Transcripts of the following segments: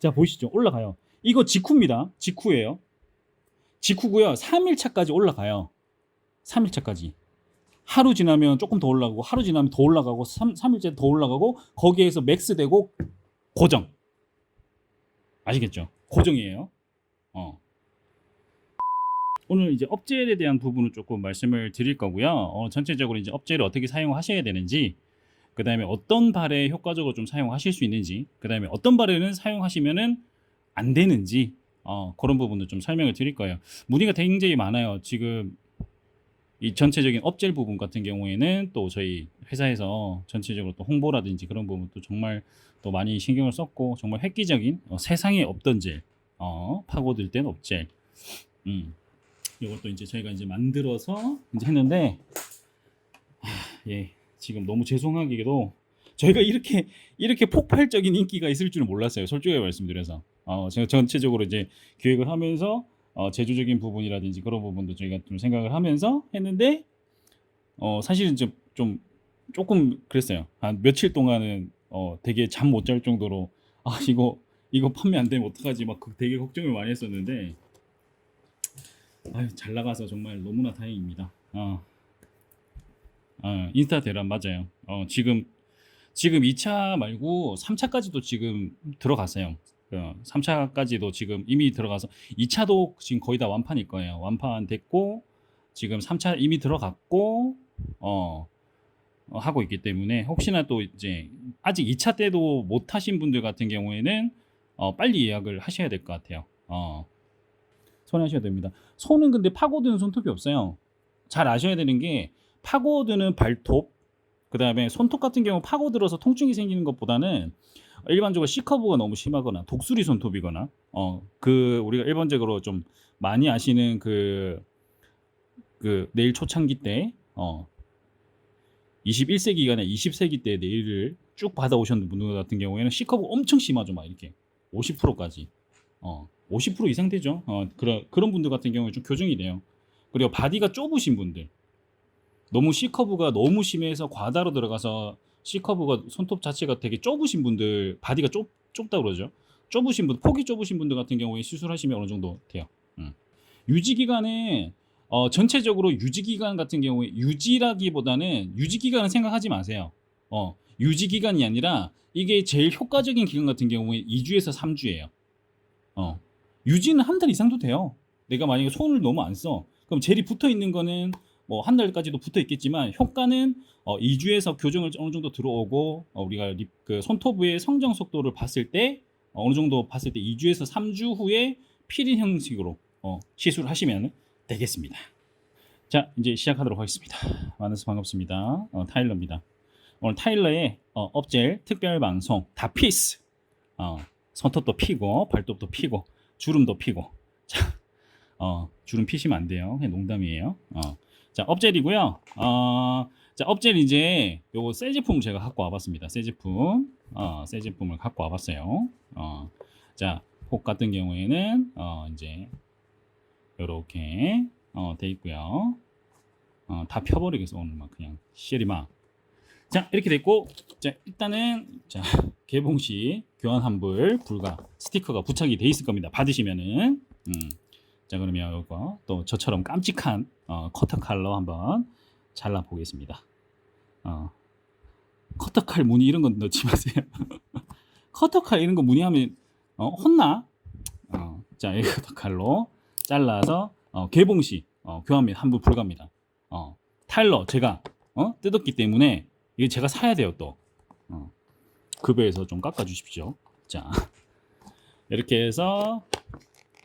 자, 보이시죠? 올라가요. 이거 직후입니다. 직후예요. 직후고요. 3일차까지 올라가요. 3일차까지. 하루 지나면 조금 더 올라가고, 하루 지나면 더 올라가고, 3일째 더 올라가고, 거기에서 맥스 되고 고정. 아시겠죠? 고정이에요. 오늘 이제 업젤에 대한 부분을 조금 말씀을 드릴 거고요. 전체적으로 이제 업젤을 어떻게 사용하셔야 되는지, 그 다음에 어떤 발에 효과적으로 좀 사용하실 수 있는지, 그 다음에 어떤 발에는 사용하시면은 안 되는지, 그런 부분도 좀 설명을 드릴 거예요. 문의가 굉장히 많아요. 지금 이 전체적인 업젤 부분 같은 경우에는 또 저희 회사에서 전체적으로 또 홍보라든지 그런 부분도 정말 또 많이 신경을 썼고, 정말 획기적인 세상에 없던 젤, 파고들 땐 업젤, 이것도 이제 저희가 이제 만들어서 이제 했는데, 예, 지금 너무 죄송하게도 저희가 이렇게 폭발적인 인기가 있을 줄은 몰랐어요. 솔직하게 말씀드려서. 제가 전체적으로 이제 기획을 하면서 제조적인 부분이라든지 그런 부분도 저희가 좀 생각을 하면서 했는데, 사실은 좀 조금 그랬어요. 한 며칠 동안은 되게 잠 못 잘 정도로, 이거 판매 안 되면 어떡하지, 막 되게 걱정을 많이 했었는데, 잘 나가서 정말 너무나 다행입니다. 인스타 대란 맞아요. 지금 2차 말고 3차까지도 지금 들어갔어요. 3차까지도 지금 이미 들어가서 2차도 지금 거의 다 완판일 거예요. 완판됐고 지금 3차 이미 들어갔고 하고 있기 때문에, 혹시나 또 이제 아직 2차 때도 못 하신 분들 같은 경우에는 빨리 예약을 하셔야 될 것 같아요. 손하셔야 됩니다. 손은 근데 파고드는 손톱이 없어요. 잘 아셔야 되는 게, 파고드는 발톱, 그 다음에 손톱 같은 경우 파고들어서 통증이 생기는 것보다는 일반적으로 C커브가 너무 심하거나 독수리 손톱이거나 우리가 일반적으로 좀 많이 아시는 그 네일 초창기 때 21세기가 20세기 때 네일을 쭉 받아오셨는 분들 같은 경우에는 C커브 엄청 심하죠. 막 이렇게 50%까지 50% 이상 되죠. 그런 분들 같은 경우에 좀 교정이 돼요. 그리고 바디가 좁으신 분들, 너무 C커브가 너무 심해서 과다로 들어가서 C커브가 손톱 자체가 되게 좁으신 분들, 바디가 좁다 그러죠. 좁으신 분, 폭이 좁으신 분들 같은 경우에 시술하시면 어느 정도 돼요. 유지기간은 전체적으로 유지기간 같은 경우에, 유지기간은 생각하지 마세요. 유지기간이 아니라 이게 제일 효과적인 기간 같은 경우에 2주에서 3주예요. 유지는 한 달 이상도 돼요. 내가 만약에 손을 너무 안 써, 그럼 젤이 붙어 있는 거는 뭐 한 달까지도 붙어 있겠지만, 효과는 2주에서 교정을 어느 정도 들어오고, 우리가 그 손톱의 성장 속도를 봤을 때 어느 정도 봤을 때 2주에서 3주 후에 필인 형식으로 시술을 하시면 되겠습니다. 자, 이제 시작하도록 하겠습니다. 만나서 반갑습니다. 타일러입니다. 오늘 타일러의 업젤 특별 방송 다피스, 손톱도 피고 발톱도 피고 주름도 피고. 자, 주름 피시면 안 돼요. 그냥 농담이에요. 자, 업젤이고요. 자, 업젤 이제 요거 새 제품 제가 갖고 와봤습니다. 새 제품을 갖고 와봤어요. 자, 폭 같은 경우에는 이제 요렇게 돼 있고요. 다 펴버리겠어 오늘 막 그냥 시리마. 자, 이렇게 됐고, 자, 일단은 자, 개봉 시 교환 환불 불가 스티커가 부착이 돼 있을 겁니다. 받으시면은. 자, 그러면 이거 또 저처럼 깜찍한 커터 칼로 한번 잘라 보겠습니다. 커터 칼 무늬 이런 건 넣지 마세요. 커터 칼 이런 거 무늬하면 혼나. 자, 이 커터 칼로 잘라서 개봉 시 교환 및 환불 불가입니다. 타일러 제가 뜯었기 때문에 이게 제가 사야 돼요. 또 급여에서 좀 깎아 주십시오. 자, 이렇게 해서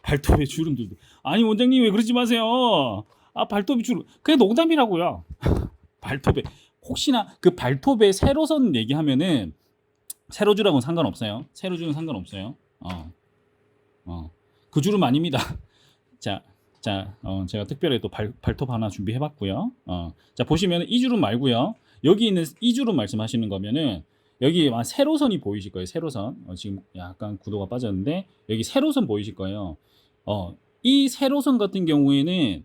발톱에 주름들도, 아니 원장님 왜 그러지 마세요. 발톱이 주름, 그게 농담이라고요. 발톱에 혹시나 그 발톱에 세로선 얘기하면은 세로주랑은 상관없어요. 세로주는 상관없어요. 그 주름 아닙니다. 자, 제가 특별히 또 발톱 하나 준비해봤고요. 자, 보시면 이 주름 말고요. 여기 있는 이 주름 말씀하시는 거면은 여기 세로선이 보이실 거예요. 세로선. 지금 약간 구도가 빠졌는데 여기 세로선 보이실 거예요. 이 세로선 같은 경우에는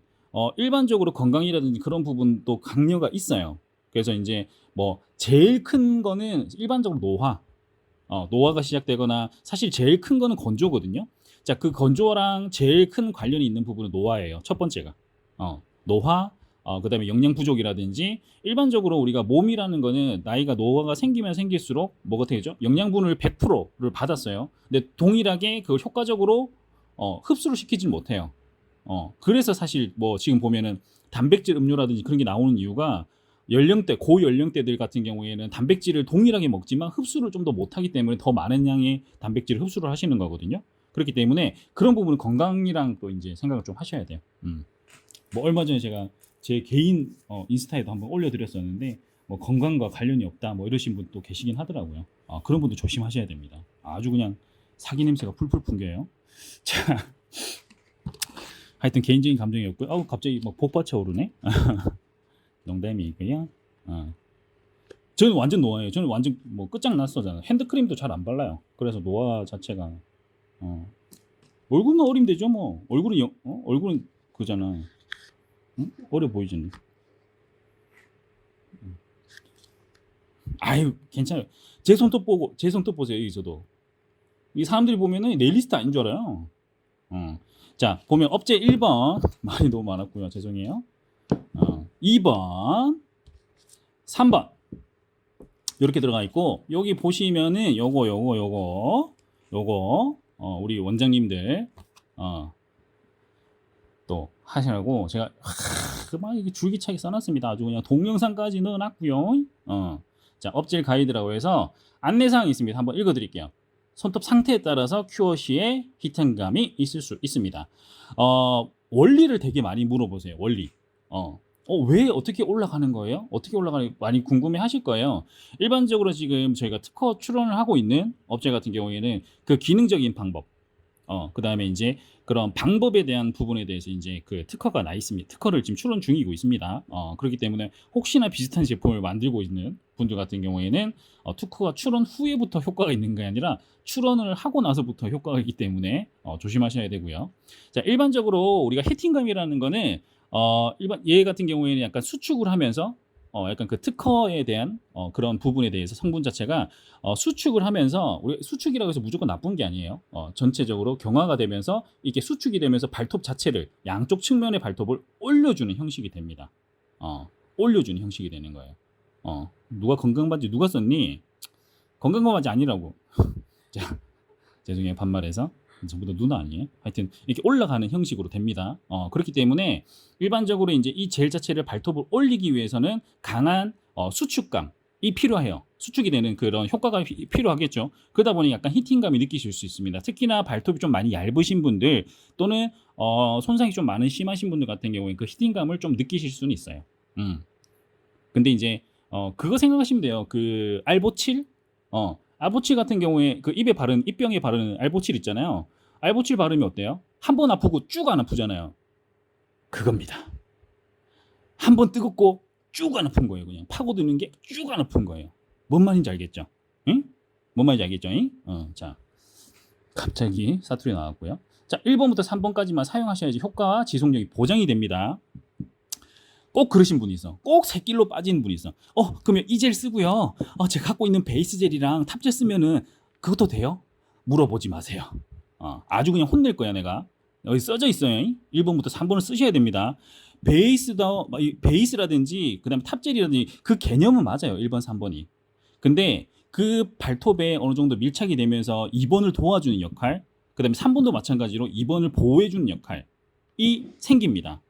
일반적으로 건강이라든지 그런 부분도 강려가 있어요. 그래서 이제 뭐 제일 큰 거는 일반적으로 노화, 노화가 시작되거나 사실 제일 큰 거는 건조거든요. 자, 그 건조랑 제일 큰 관련이 있는 부분은 노화예요. 첫 번째가. 노화, 그다음에 영양 부족이라든지 일반적으로 우리가 몸이라는 거는 나이가 노화가 생기면 생길수록 뭐가 되죠? 영양분을 100%를 받았어요. 근데 동일하게 그걸 효과적으로 흡수를 시키질 못해요. 그래서 사실 뭐 지금 보면은 단백질 음료라든지 그런 게 나오는 이유가 연령대 고연령대들 같은 경우에는 단백질을 동일하게 먹지만 흡수를 좀 더 못하기 때문에 더 많은 양의 단백질을 흡수를 하시는 거거든요. 그렇기 때문에 그런 부분은 건강이랑 또 이제 생각을 좀 하셔야 돼요. 뭐 얼마 전에 제가 제 개인 인스타에도 한번 올려드렸었는데 뭐 건강과 관련이 없다 뭐 이러신 분도 계시긴 하더라고요. 그런 분도 조심하셔야 됩니다. 아주 그냥 사기 냄새가 풀풀 풍겨요. 자, 하여튼 개인적인 감정이었고요. 갑자기 막 복받쳐 오르네. 농담이고요. 저는 완전 노화예요. 저는 완전 뭐 끝장났어잖아요. 핸드크림도 잘 안 발라요. 그래서 노화 자체가 얼굴만 어리면 되죠 뭐. 얼굴은 그잖아. 응? 어려 보이지는. 아유 괜찮아요. 제 손톱 보세요. 여기서도 이 사람들이 보면은 네일리스트 아닌 줄 알아요. 자 보면 업체 1번 말이 너무 많았고요. 죄송해요. 2번 3번 이렇게 들어가 있고 여기 보시면은 요거 우리 원장님들 또 하시라고 제가 막 이게 줄기차게 써놨습니다. 아주 그냥 동영상까지 넣어놨고요. 자 업질 가이드라고 해서 안내사항이 있습니다. 한번 읽어드릴게요. 손톱 상태에 따라서 큐어 시에 희탄감이 있을 수 있습니다. 원리를 되게 많이 물어보세요. 원리. 왜 어떻게 올라가는 거예요? 어떻게 올라가는 많이 궁금해 하실 거예요. 일반적으로 지금 저희가 특허 출원을 하고 있는 업체 같은 경우에는 그 기능적인 방법, 그 다음에 이제 그런 방법에 대한 부분에 대해서 이제 그 특허가 나 있습니다. 특허를 지금 출원 중이고 있습니다. 그렇기 때문에 혹시나 비슷한 제품을 만들고 있는 분들 같은 경우에는 특허가 출원 후에부터 효과가 있는 게 아니라 출원을 하고 나서부터 효과가 있기 때문에 조심하셔야 되고요. 자, 일반적으로 우리가 히팅감이라는 거는 일반 얘 같은 경우에는 약간 수축을 하면서 약간 그 특허에 대한 그런 부분에 대해서 성분 자체가 수축을 하면서 우리 수축이라고 해서 무조건 나쁜 게 아니에요. 전체적으로 경화가 되면서 이게 수축이 되면서 발톱 자체를 양쪽 측면의 발톱을 올려주는 형식이 됩니다. 올려주는 형식이 되는 거예요. 누가 건강반지 누가 썼니? 건강반지 아니라고. 자, 죄송해요 반말해서. 전부 다 누나 아니에요? 하여튼 이렇게 올라가는 형식으로 됩니다. 그렇기 때문에 일반적으로 이제 이 젤 자체를 발톱을 올리기 위해서는 강한 수축감이 필요해요. 수축이 되는 그런 효과가 필요하겠죠. 그러다 보니 약간 히팅감이 느끼실 수 있습니다. 특히나 발톱이 좀 많이 얇으신 분들 또는 손상이 좀 많은 심하신 분들 같은 경우에 그 히팅감을 좀 느끼실 수는 있어요. 근데 이제 그거 생각하시면 돼요. 그 알보칠 알보칠 같은 경우에 그 입병에 바르는 알보칠 있잖아요. 알보칠 바르면 어때요? 한 번 아프고 쭉 안 아프잖아요. 그겁니다. 한 번 뜨겁고 쭉 안 아픈 거예요. 그냥 파고드는 게 쭉 안 아픈 거예요. 뭔 말인지 알겠죠? 응? 뭔 말인지 알겠죠? 응? 자, 갑자기 사투리 나왔고요. 자, 1번부터 3번까지만 사용하셔야지 효과와 지속력이 보장이 됩니다. 꼭 그러신 분이 있어. 꼭 새끼로 빠지는 분이 있어. 그러면 이 젤 쓰고요. 제가 갖고 있는 베이스 젤이랑 탑젤 쓰면은 그것도 돼요? 물어보지 마세요. 아주 그냥 혼낼 거야 내가. 여기 써져 있어요. 1번부터 3번을 쓰셔야 됩니다. 베이스라든지 그다음에 탑젤이라든지 그 개념은 맞아요. 1번, 3번이. 근데 그 발톱에 어느 정도 밀착이 되면서 2번을 도와주는 역할, 그다음에 3번도 마찬가지로 2번을 보호해주는 역할이 생깁니다.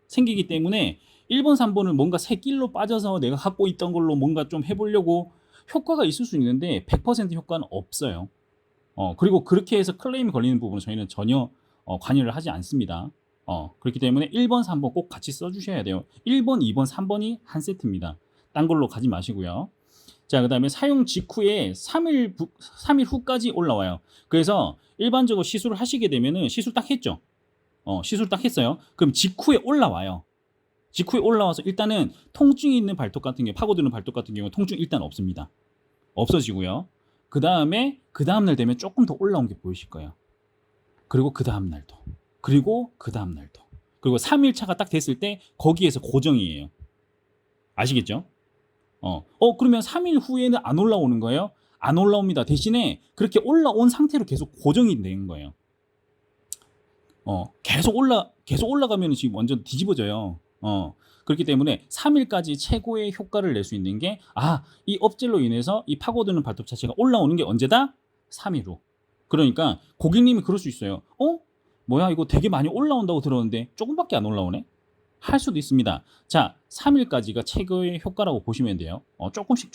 생기기 때문에 1번, 3번을 뭔가 새길로 빠져서 내가 갖고 있던 걸로 뭔가 좀 해보려고 효과가 있을 수 있는데 100% 효과는 없어요. 그리고 그렇게 해서 클레임이 걸리는 부분은 저희는 전혀 관여를 하지 않습니다. 그렇기 때문에 1번, 3번 꼭 같이 써주셔야 돼요. 1번, 2번, 3번이 한 세트입니다. 딴 걸로 가지 마시고요. 자, 그 다음에 사용 직후에 3일 후까지 올라와요. 그래서 일반적으로 시술을 하시게 되면은 시술 딱 했죠. 시술 딱 했어요. 그럼 직후에 올라와요. 직후에 올라와서 일단은 통증이 있는 발톱 같은 경우, 파고드는 발톱 같은 경우 통증 일단 없습니다. 없어지고요. 그 다음날 되면 조금 더 올라온 게 보이실 거예요. 그리고 그 다음날도. 그리고 그 다음날도. 그리고 3일차가 딱 됐을 때 거기에서 고정이에요. 아시겠죠? 그러면 3일 후에는 안 올라오는 거예요? 안 올라옵니다. 대신에 그렇게 올라온 상태로 계속 고정이 되는 거예요. 계속 올라가면 지금 완전 뒤집어져요. 그렇기 때문에 3일까지 최고의 효과를 낼 수 있는 게, 이 업질로 인해서 이 파고드는 발톱 자체가 올라오는 게 언제다? 3일 후. 그러니까 고객님이 그럴 수 있어요. 뭐야, 이거 되게 많이 올라온다고 들었는데 조금밖에 안 올라오네? 할 수도 있습니다. 자, 3일까지가 최고의 효과라고 보시면 돼요. 조금씩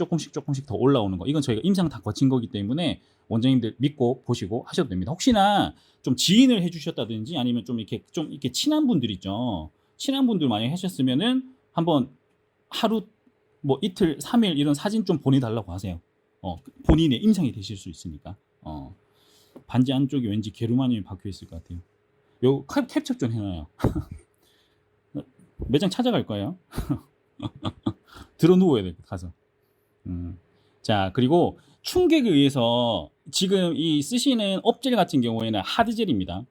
더 올라오는 거. 이건 저희가 임상 다 거친 거기 때문에 원장님들 믿고 보시고 하셔도 됩니다. 혹시나 좀 지인을 해주셨다든지 아니면 좀 이렇게 친한 분들 있죠. 친한 분들 많이 하셨으면은 한번 하루, 뭐 이틀, 3일 이런 사진 좀 보내달라고 하세요. 본인의 임상이 되실 수 있으니까. 반지 안쪽에 왠지 게르마늄이 박혀 있을 것 같아요. 요 캡처 좀 해놔요. 매장 찾아갈 거예요. 들어 누워야 돼, 가서. 자, 그리고 충격에 의해서 지금 이 쓰시는 업젤 같은 경우에는 하드젤입니다.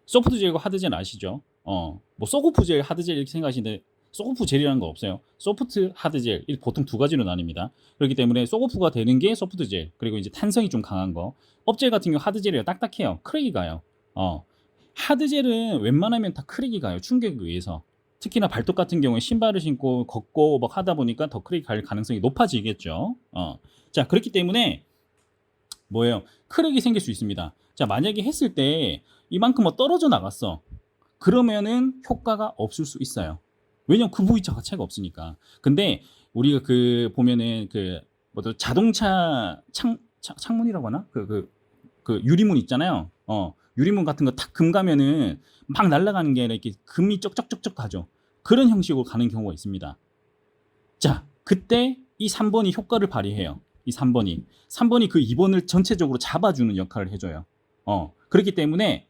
소프트젤과 하드젤 아시죠? 뭐 소고프젤, 하드젤 이렇게 생각하시는데 소고프젤이라는 거 없어요. 소프트, 하드젤 보통 두 가지로 나뉩니다. 그렇기 때문에 소고프가 되는 게 소프트젤, 그리고 이제 탄성이 좀 강한 거. 업젤 같은 경우 하드젤이라 딱딱해요. 크랙이 가요. 하드젤은 웬만하면 다 크랙이 가요. 충격에 의해서. 특히나 발톱 같은 경우에 신발을 신고 걷고 막 하다 보니까 더 크랙이 갈 가능성이 높아지겠죠. 자, 그렇기 때문에 뭐예요? 크랙이 생길 수 있습니다. 자, 만약에 했을 때 이만큼 떨어져 나갔어. 그러면은 효과가 없을 수 있어요. 왜냐면 그 부위 자체가 없으니까. 근데 우리가 보면은 자동차 창문이라고 하나? 그 유리문 있잖아요. 유리문 같은 거 탁 금가면은 막 날아가는 게 아니라 이렇게 금이 쩍쩍쩍쩍 가죠. 그런 형식으로 가는 경우가 있습니다. 자, 그때 이 3번이 효과를 발휘해요. 이 3번이 그 2번을 전체적으로 잡아주는 역할을 해줘요. 그렇기 때문에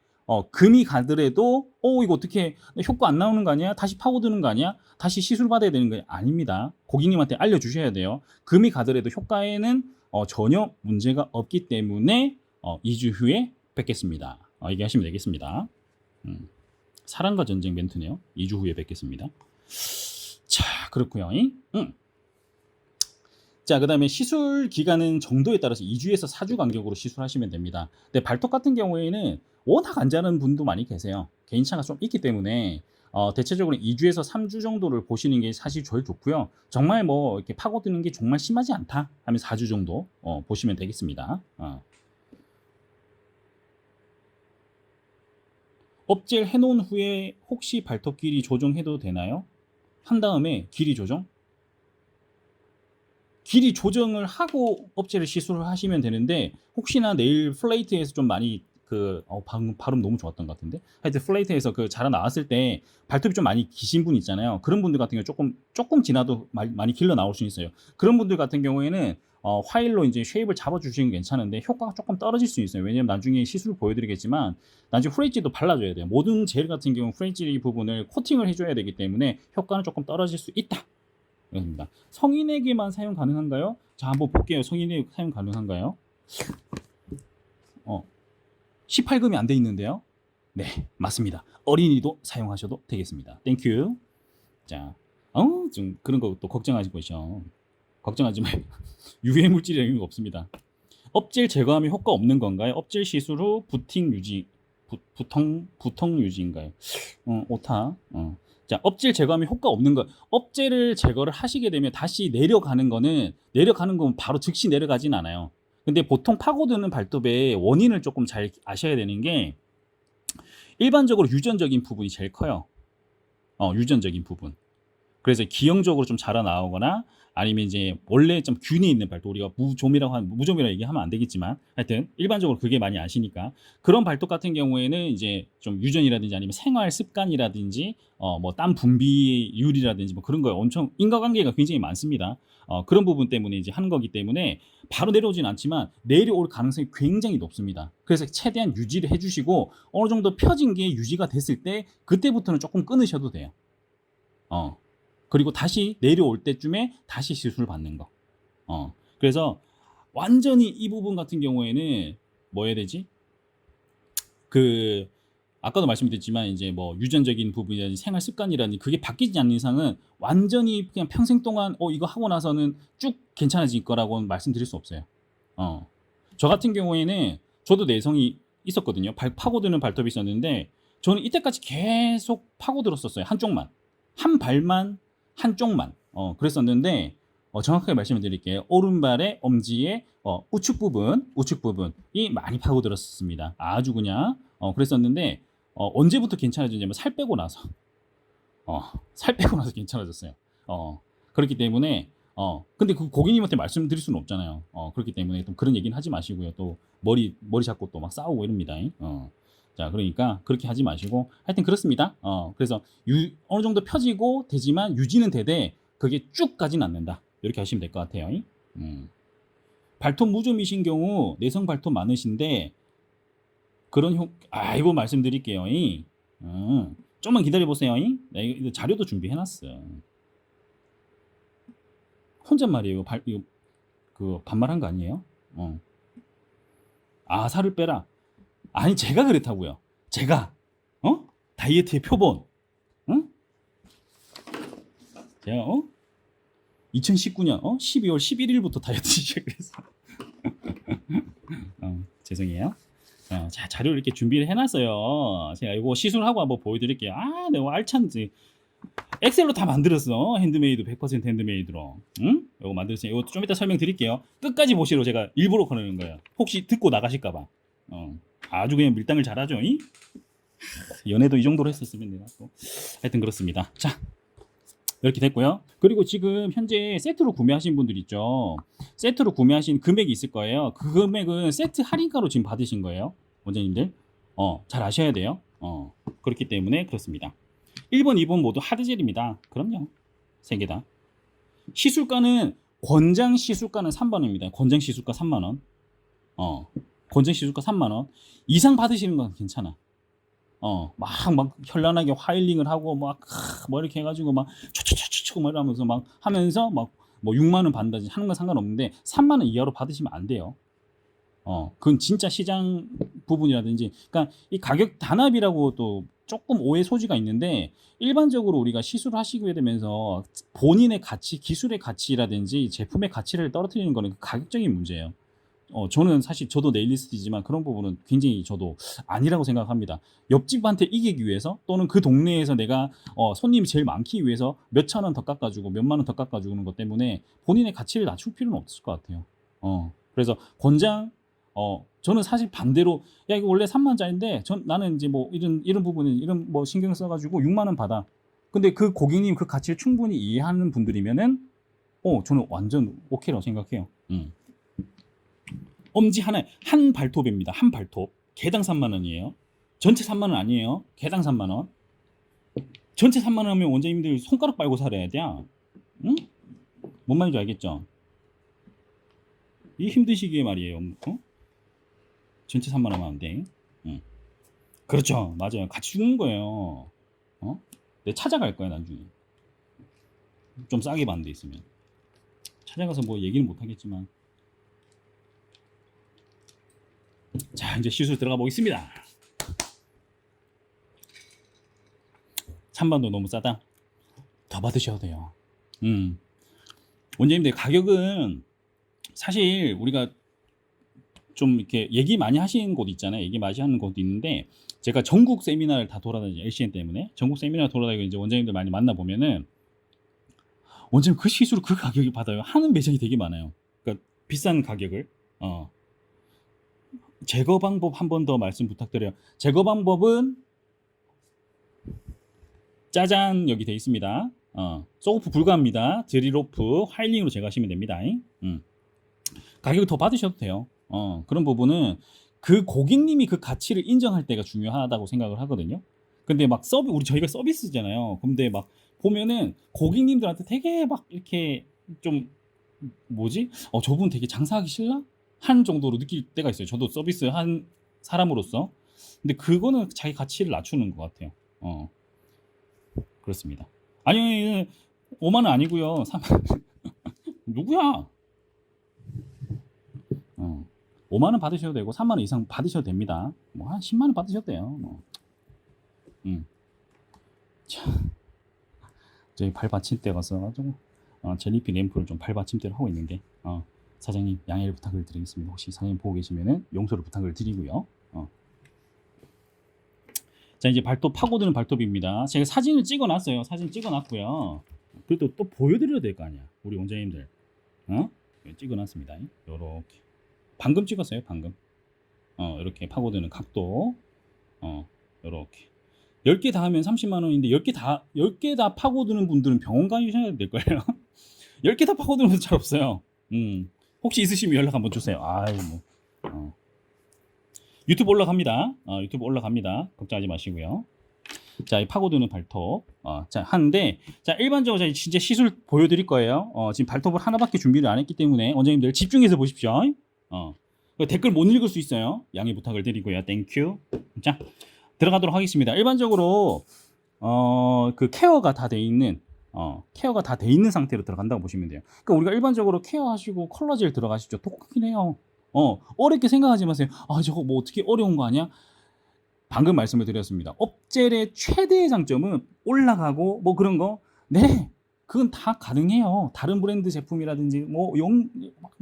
금이 가더라도 이거 어떻게 효과 안 나오는 거 아니야? 다시 파고드는 거 아니야? 다시 시술 받아야 되는 거 아닙니다. 고객님한테 알려주셔야 돼요. 금이 가더라도 효과에는 전혀 문제가 없기 때문에 2주 후에 뵙겠습니다. 얘기하시면 되겠습니다. 사랑과 전쟁 멘트네요. 2주 후에 뵙겠습니다. 자, 그렇고요. 자, 그 다음에 시술 기간은 정도에 따라서 2주에서 4주 간격으로 시술하시면 됩니다. 근데 발톱 같은 경우에는 워낙 안 자는 분도 많이 계세요. 개인차가 좀 있기 때문에 대체적으로 2주에서 3주 정도를 보시는 게 사실 제일 좋고요. 정말 뭐 이렇게 파고드는 게 정말 심하지 않다 하면 4주 정도 보시면 되겠습니다. 업젤 해놓은 후에 혹시 발톱 길이 조정해도 되나요? 한 다음에 길이 조정을 하고 업젤을 시술을 하시면 되는데, 혹시나 네일 플레이트에서 좀 많이 발음 너무 좋았던 것 같은데, 하여튼 플레이트에서 자라 나왔을 때 발톱이 좀 많이 기신 분 있잖아요. 그런 분들 같은 경우 조금 지나도 많이 길러 나올 수 있어요. 그런 분들 같은 경우에는 화일로 이제 쉐입을 잡아주시면 괜찮은데 효과가 조금 떨어질 수 있어요. 왜냐면 나중에 시술을 보여드리겠지만 나중에 프레이지도 발라줘야 돼요. 모든 젤 같은 경우 프레이지 부분을 코팅을 해줘야 되기 때문에 효과는 조금 떨어질 수 있다. 그렇습니다. 성인에게만 사용 가능한가요? 자, 한번 볼게요. 성인에게 사용 가능한가요? 18금이 안 돼 있는데요. 네, 맞습니다. 어린이도 사용하셔도 되겠습니다. 땡큐. 자, 좀 그런 거 또 걱정하지 마시죠. 걱정하지 마요. 유해 물질이 의미가 없습니다. 업질 제거하면 효과 없는 건가요? 업질 시술 후 부팅 유지, 부통 유지인가요? 오타. 자, 업질 제거하면 효과 없는 거. 업질을 제거를 하시게 되면 다시 내려가는 건 바로 즉시 내려가진 않아요. 근데 보통 파고드는 발톱의 원인을 조금 잘 아셔야 되는 게, 일반적으로 유전적인 부분이 제일 커요. 유전적인 부분. 그래서 기형적으로 좀 자라 나오거나 아니면 이제 원래 좀 균이 있는 발톱, 우리가 무좀이라고 얘기하면 안 되겠지만 하여튼 일반적으로 그게 많이 아시니까, 그런 발톱 같은 경우에는 이제 좀 유전이라든지 아니면 생활 습관이라든지 뭐 땀 분비율이라든지 뭐 그런 거에 엄청 인과관계가 굉장히 많습니다. 그런 부분 때문에 이제 하는 거기 때문에 바로 내려오진 않지만 내려올 가능성이 굉장히 높습니다. 그래서 최대한 유지를 해주시고 어느 정도 펴진 게 유지가 됐을 때 그때부터는 조금 끊으셔도 돼요. 그리고 다시 내려올 때쯤에 다시 시술을 받는 거. 그래서 완전히 이 부분 같은 경우에는 뭐 해야 되지? 아까도 말씀드렸지만 이제 뭐 유전적인 부분이라든지 생활 습관이라든지 그게 바뀌지 않는 이상은 완전히 그냥 평생 동안 이거 하고 나서는 쭉 괜찮아질 거라고는 말씀드릴 수 없어요. 저 같은 경우에는 저도 내성이 있었거든요. 파고드는 발톱이 있었는데 저는 이때까지 계속 파고들었었어요. 한쪽만. 한 발만, 한쪽만. 그랬었는데 정확하게 말씀을 드릴게요. 오른발의 엄지의 우측 부분이 많이 파고들었습니다. 아주 그냥 그랬었는데 언제부터 괜찮아졌냐면 살 빼고 나서 괜찮아졌어요. 그렇기 때문에 근데 그 고객님한테 말씀드릴 수는 없잖아요. 그렇기 때문에 또 그런 얘기는 하지 마시고요. 또 머리 잡고 또 막 싸우고 이럽니다. 자, 그러니까 그렇게 하지 마시고 하여튼 그렇습니다. 그래서 어느 정도 펴지고 되지만 유지는 되되 그게 쭉 가진 않는다. 이렇게 하시면 될 것 같아요. 발톱 무좀이신 경우 내성 발톱 많으신데 그런 이거 말씀드릴게요. 좀만 기다려 보세요. 이거 자료도 준비해놨어. 혼잣말이에요. 이거 그 반말한 거 아니에요? 살을 빼라. 아니 제가 그랬다고요. 제가 다이어트의 표본. 제가 2019년 12월 11일부터 다이어트 시작했어. 죄송해요. 자, 자료를 이렇게 준비를 해놨어요. 제가 이거 시술하고 한번 보여드릴게요. 내가 알찬지. 엑셀로 다 만들었어. 핸드메이드 100% 핸드메이드로. 이거 만들었어요. 이거 좀 이따 설명드릴게요. 끝까지 보시러 제가 일부러 꺼내는 거예요. 혹시 듣고 나가실까봐. 아주 그냥 밀당을 잘하죠. 연애도 이 정도로 했었으면 내가 또. 하여튼 그렇습니다. 자, 이렇게 됐고요. 그리고 지금 현재 세트로 구매하신 분들 있죠. 세트로 구매하신 금액이 있을 거예요. 그 금액은 세트 할인가로 지금 받으신 거예요. 원장님들. 잘 아셔야 돼요. 그렇기 때문에 그렇습니다. 1번, 2번 모두 하드젤입니다. 그럼요. 3개 다. 시술가는 권장 시술가는 3번입니다. 권장 시술가 3만 원. 권장 시술가 3만 원. 이상 받으시는 건 괜찮아. 막 현란하게 화일링을 하고 막 이렇게 해가지고 막 초초초초 막 이러면서 막 하면서 막 뭐 6만 원 받는다지 하는 건 상관없는데 3만 원 이하로 받으시면 안 돼요. 그건 진짜 시장 부분이라든지, 그러니까 이 가격 단합이라고 또 조금 오해 소지가 있는데 일반적으로 우리가 시술을 하시게 되면서 본인의 가치, 기술의 가치라든지 제품의 가치를 떨어뜨리는 거는 가격적인 문제예요. 저는 사실 저도 네일리스트이지만 그런 부분은 굉장히 저도 아니라고 생각합니다. 옆집한테 이기기 위해서 또는 그 동네에서 내가 손님이 제일 많기 위해서 몇천 원 더 깎아주고 몇만 원 더 깎아주는 것 때문에 본인의 가치를 낮출 필요는 없을 것 같아요. 그래서 권장 저는 사실 반대로 야 이거 원래 3만 원짜리인데 나는 이제 뭐 이런 부분은 이런 뭐 신경 써가지고 6만 원 받아. 근데 그 고객님 그 가치를 충분히 이해하는 분들이면은 저는 완전 오케이라고 생각해요. 엄지 하나에 한 발톱입니다. 한 발톱. 개당 3만 원이에요. 전체 3만 원 아니에요. 개당 3만 원. 전체 3만 원 하면 원장님들 손가락 빨고 살아야 돼. 응? 뭔 말인지 알겠죠? 이 힘드시기에 말이에요. 전체 3만 원 하면 돼. 그렇죠. 맞아요. 같이 죽는 거예요. 내가 찾아갈 거야 나중에. 좀 싸게 받는 데 있으면. 찾아가서 뭐 얘기는 못 하겠지만. 자, 이제 시술 들어가 보겠습니다. 3만도 너무 싸다. 더 받으셔도 돼요. 원장님들 가격은 사실 우리가 좀 이렇게 얘기 많이 하시는 곳 있잖아요. 얘기 많이 하는 곳도 있는데 제가 전국 세미나를 다 돌아다니죠. LCN 때문에 전국 세미나 돌아다니고 이제 원장님들 많이 만나 보면은 원장님 그 시술을 그 가격이 받아요 하는 매장이 되게 많아요. 그러니까 비싼 가격을. 제거 방법 한 번 더 말씀 부탁드려요. 제거 방법은 짜잔 여기 돼 있습니다. 소프 불가합니다. 드릴로프 화일링으로 제거하시면 됩니다. 가격을 더 받으셔도 돼요. 그런 부분은 그 고객님이 그 가치를 인정할 때가 중요하다고 생각을 하거든요. 근데 막 저희가 서비스잖아요. 근데 막 보면은 고객님들한테 되게 막 이렇게 좀 뭐지? 저분 되게 장사하기 싫나? 한 정도로 느낄 때가 있어요. 저도 서비스 한 사람으로서. 근데 그거는 자기 가치를 낮추는 것 같아요. 그렇습니다. 아니 5만 원 아니고요. 3만 누구야? 5만 원 받으셔도 되고 3만 원 이상 받으셔도 됩니다. 뭐 한 10만 원 받으셔도 돼요. 뭐. 자, 저희 발 받침대 가서 가지고 젤리피 램프를 좀 발 받침대로 하고 있는데 사장님 양해를 부탁을 드리겠습니다. 혹시 사장님 보고 계시면은 용서를 부탁을 드리고요. 자, 이제 발톱 파고드는 발톱입니다. 제가 사진을 찍어놨어요. 사진 찍어놨고요. 그래도 또 보여드려야 될 거 아니야, 우리 원장님들. 찍어놨습니다. 요렇게 방금 찍었어요. 방금. 이렇게 파고드는 각도. 요렇게 10개 다 하면 30만 원인데 10개 다 파고드는 분들은 병원 가셔야 될 거예요. 10개 다 파고드는 분들 잘 없어요. 혹시 있으시면 연락 한번 주세요. 유튜브 올라갑니다. 유튜브 올라갑니다. 걱정하지 마시고요. 자, 이 파고드는 발톱. 자, 하는데, 자, 일반적으로 제가 진짜 시술 보여드릴 거예요. 지금 발톱을 하나밖에 준비를 안 했기 때문에 원장님들 집중해서 보십시오. 댓글 못 읽을 수 있어요. 양해 부탁을 드리고요. 땡큐. 자, 들어가도록 하겠습니다. 일반적으로 그 케어가 다 돼 있는 상태로 들어간다고 보시면 돼요. 그러니까 우리가 일반적으로 케어하시고 컬러젤 들어가시죠. 똑같긴 해요. 어렵게 생각하지 마세요. 저거 뭐 어떻게 어려운 거 아니야? 방금 말씀을 드렸습니다. 업젤의 최대의 장점은 올라가고 뭐 그런 거, 네, 그건 다 가능해요. 다른 브랜드 제품이라든지 뭐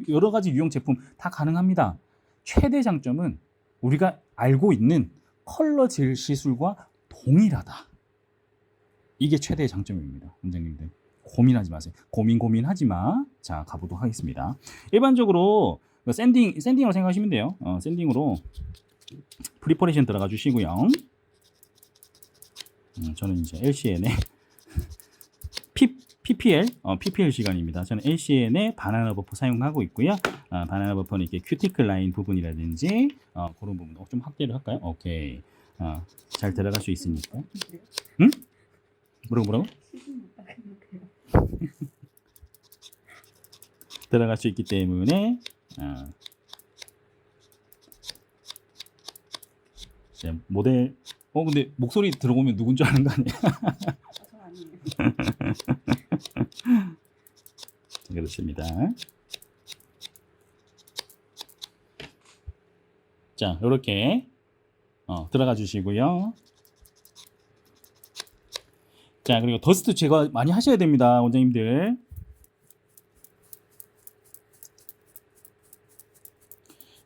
여러 가지 유형 제품 다 가능합니다. 최대 장점은 우리가 알고 있는 컬러 젤 시술과 동일하다. 이게 최대의 장점입니다. 원장님들 고민하지 마세요. 고민하지 마. 자, 가보도록 하겠습니다. 일반적으로 샌딩으로 생각하시면 돼요. 샌딩으로 프리퍼레이션 들어가 주시고요. 저는 이제 LCN의 PPL 시간입니다. 저는 LCN의 바나나 버퍼 사용하고 있고요. 바나나 버퍼는 이렇게 큐티클 라인 부분이라든지 그런 부분 좀 확대를 할까요? 오케이. 잘 들어갈 수 있으니까. 응? 뭐라고? 들어갈 수 있기 때문에 모델 근데 목소리 들어보면 누군지 아는 거 아니야? 저 아니에요. 그렇습니다. 자, 이렇게 들어가 주시고요. 자, 그리고 더스트 제거 많이 하셔야 됩니다, 원장님들.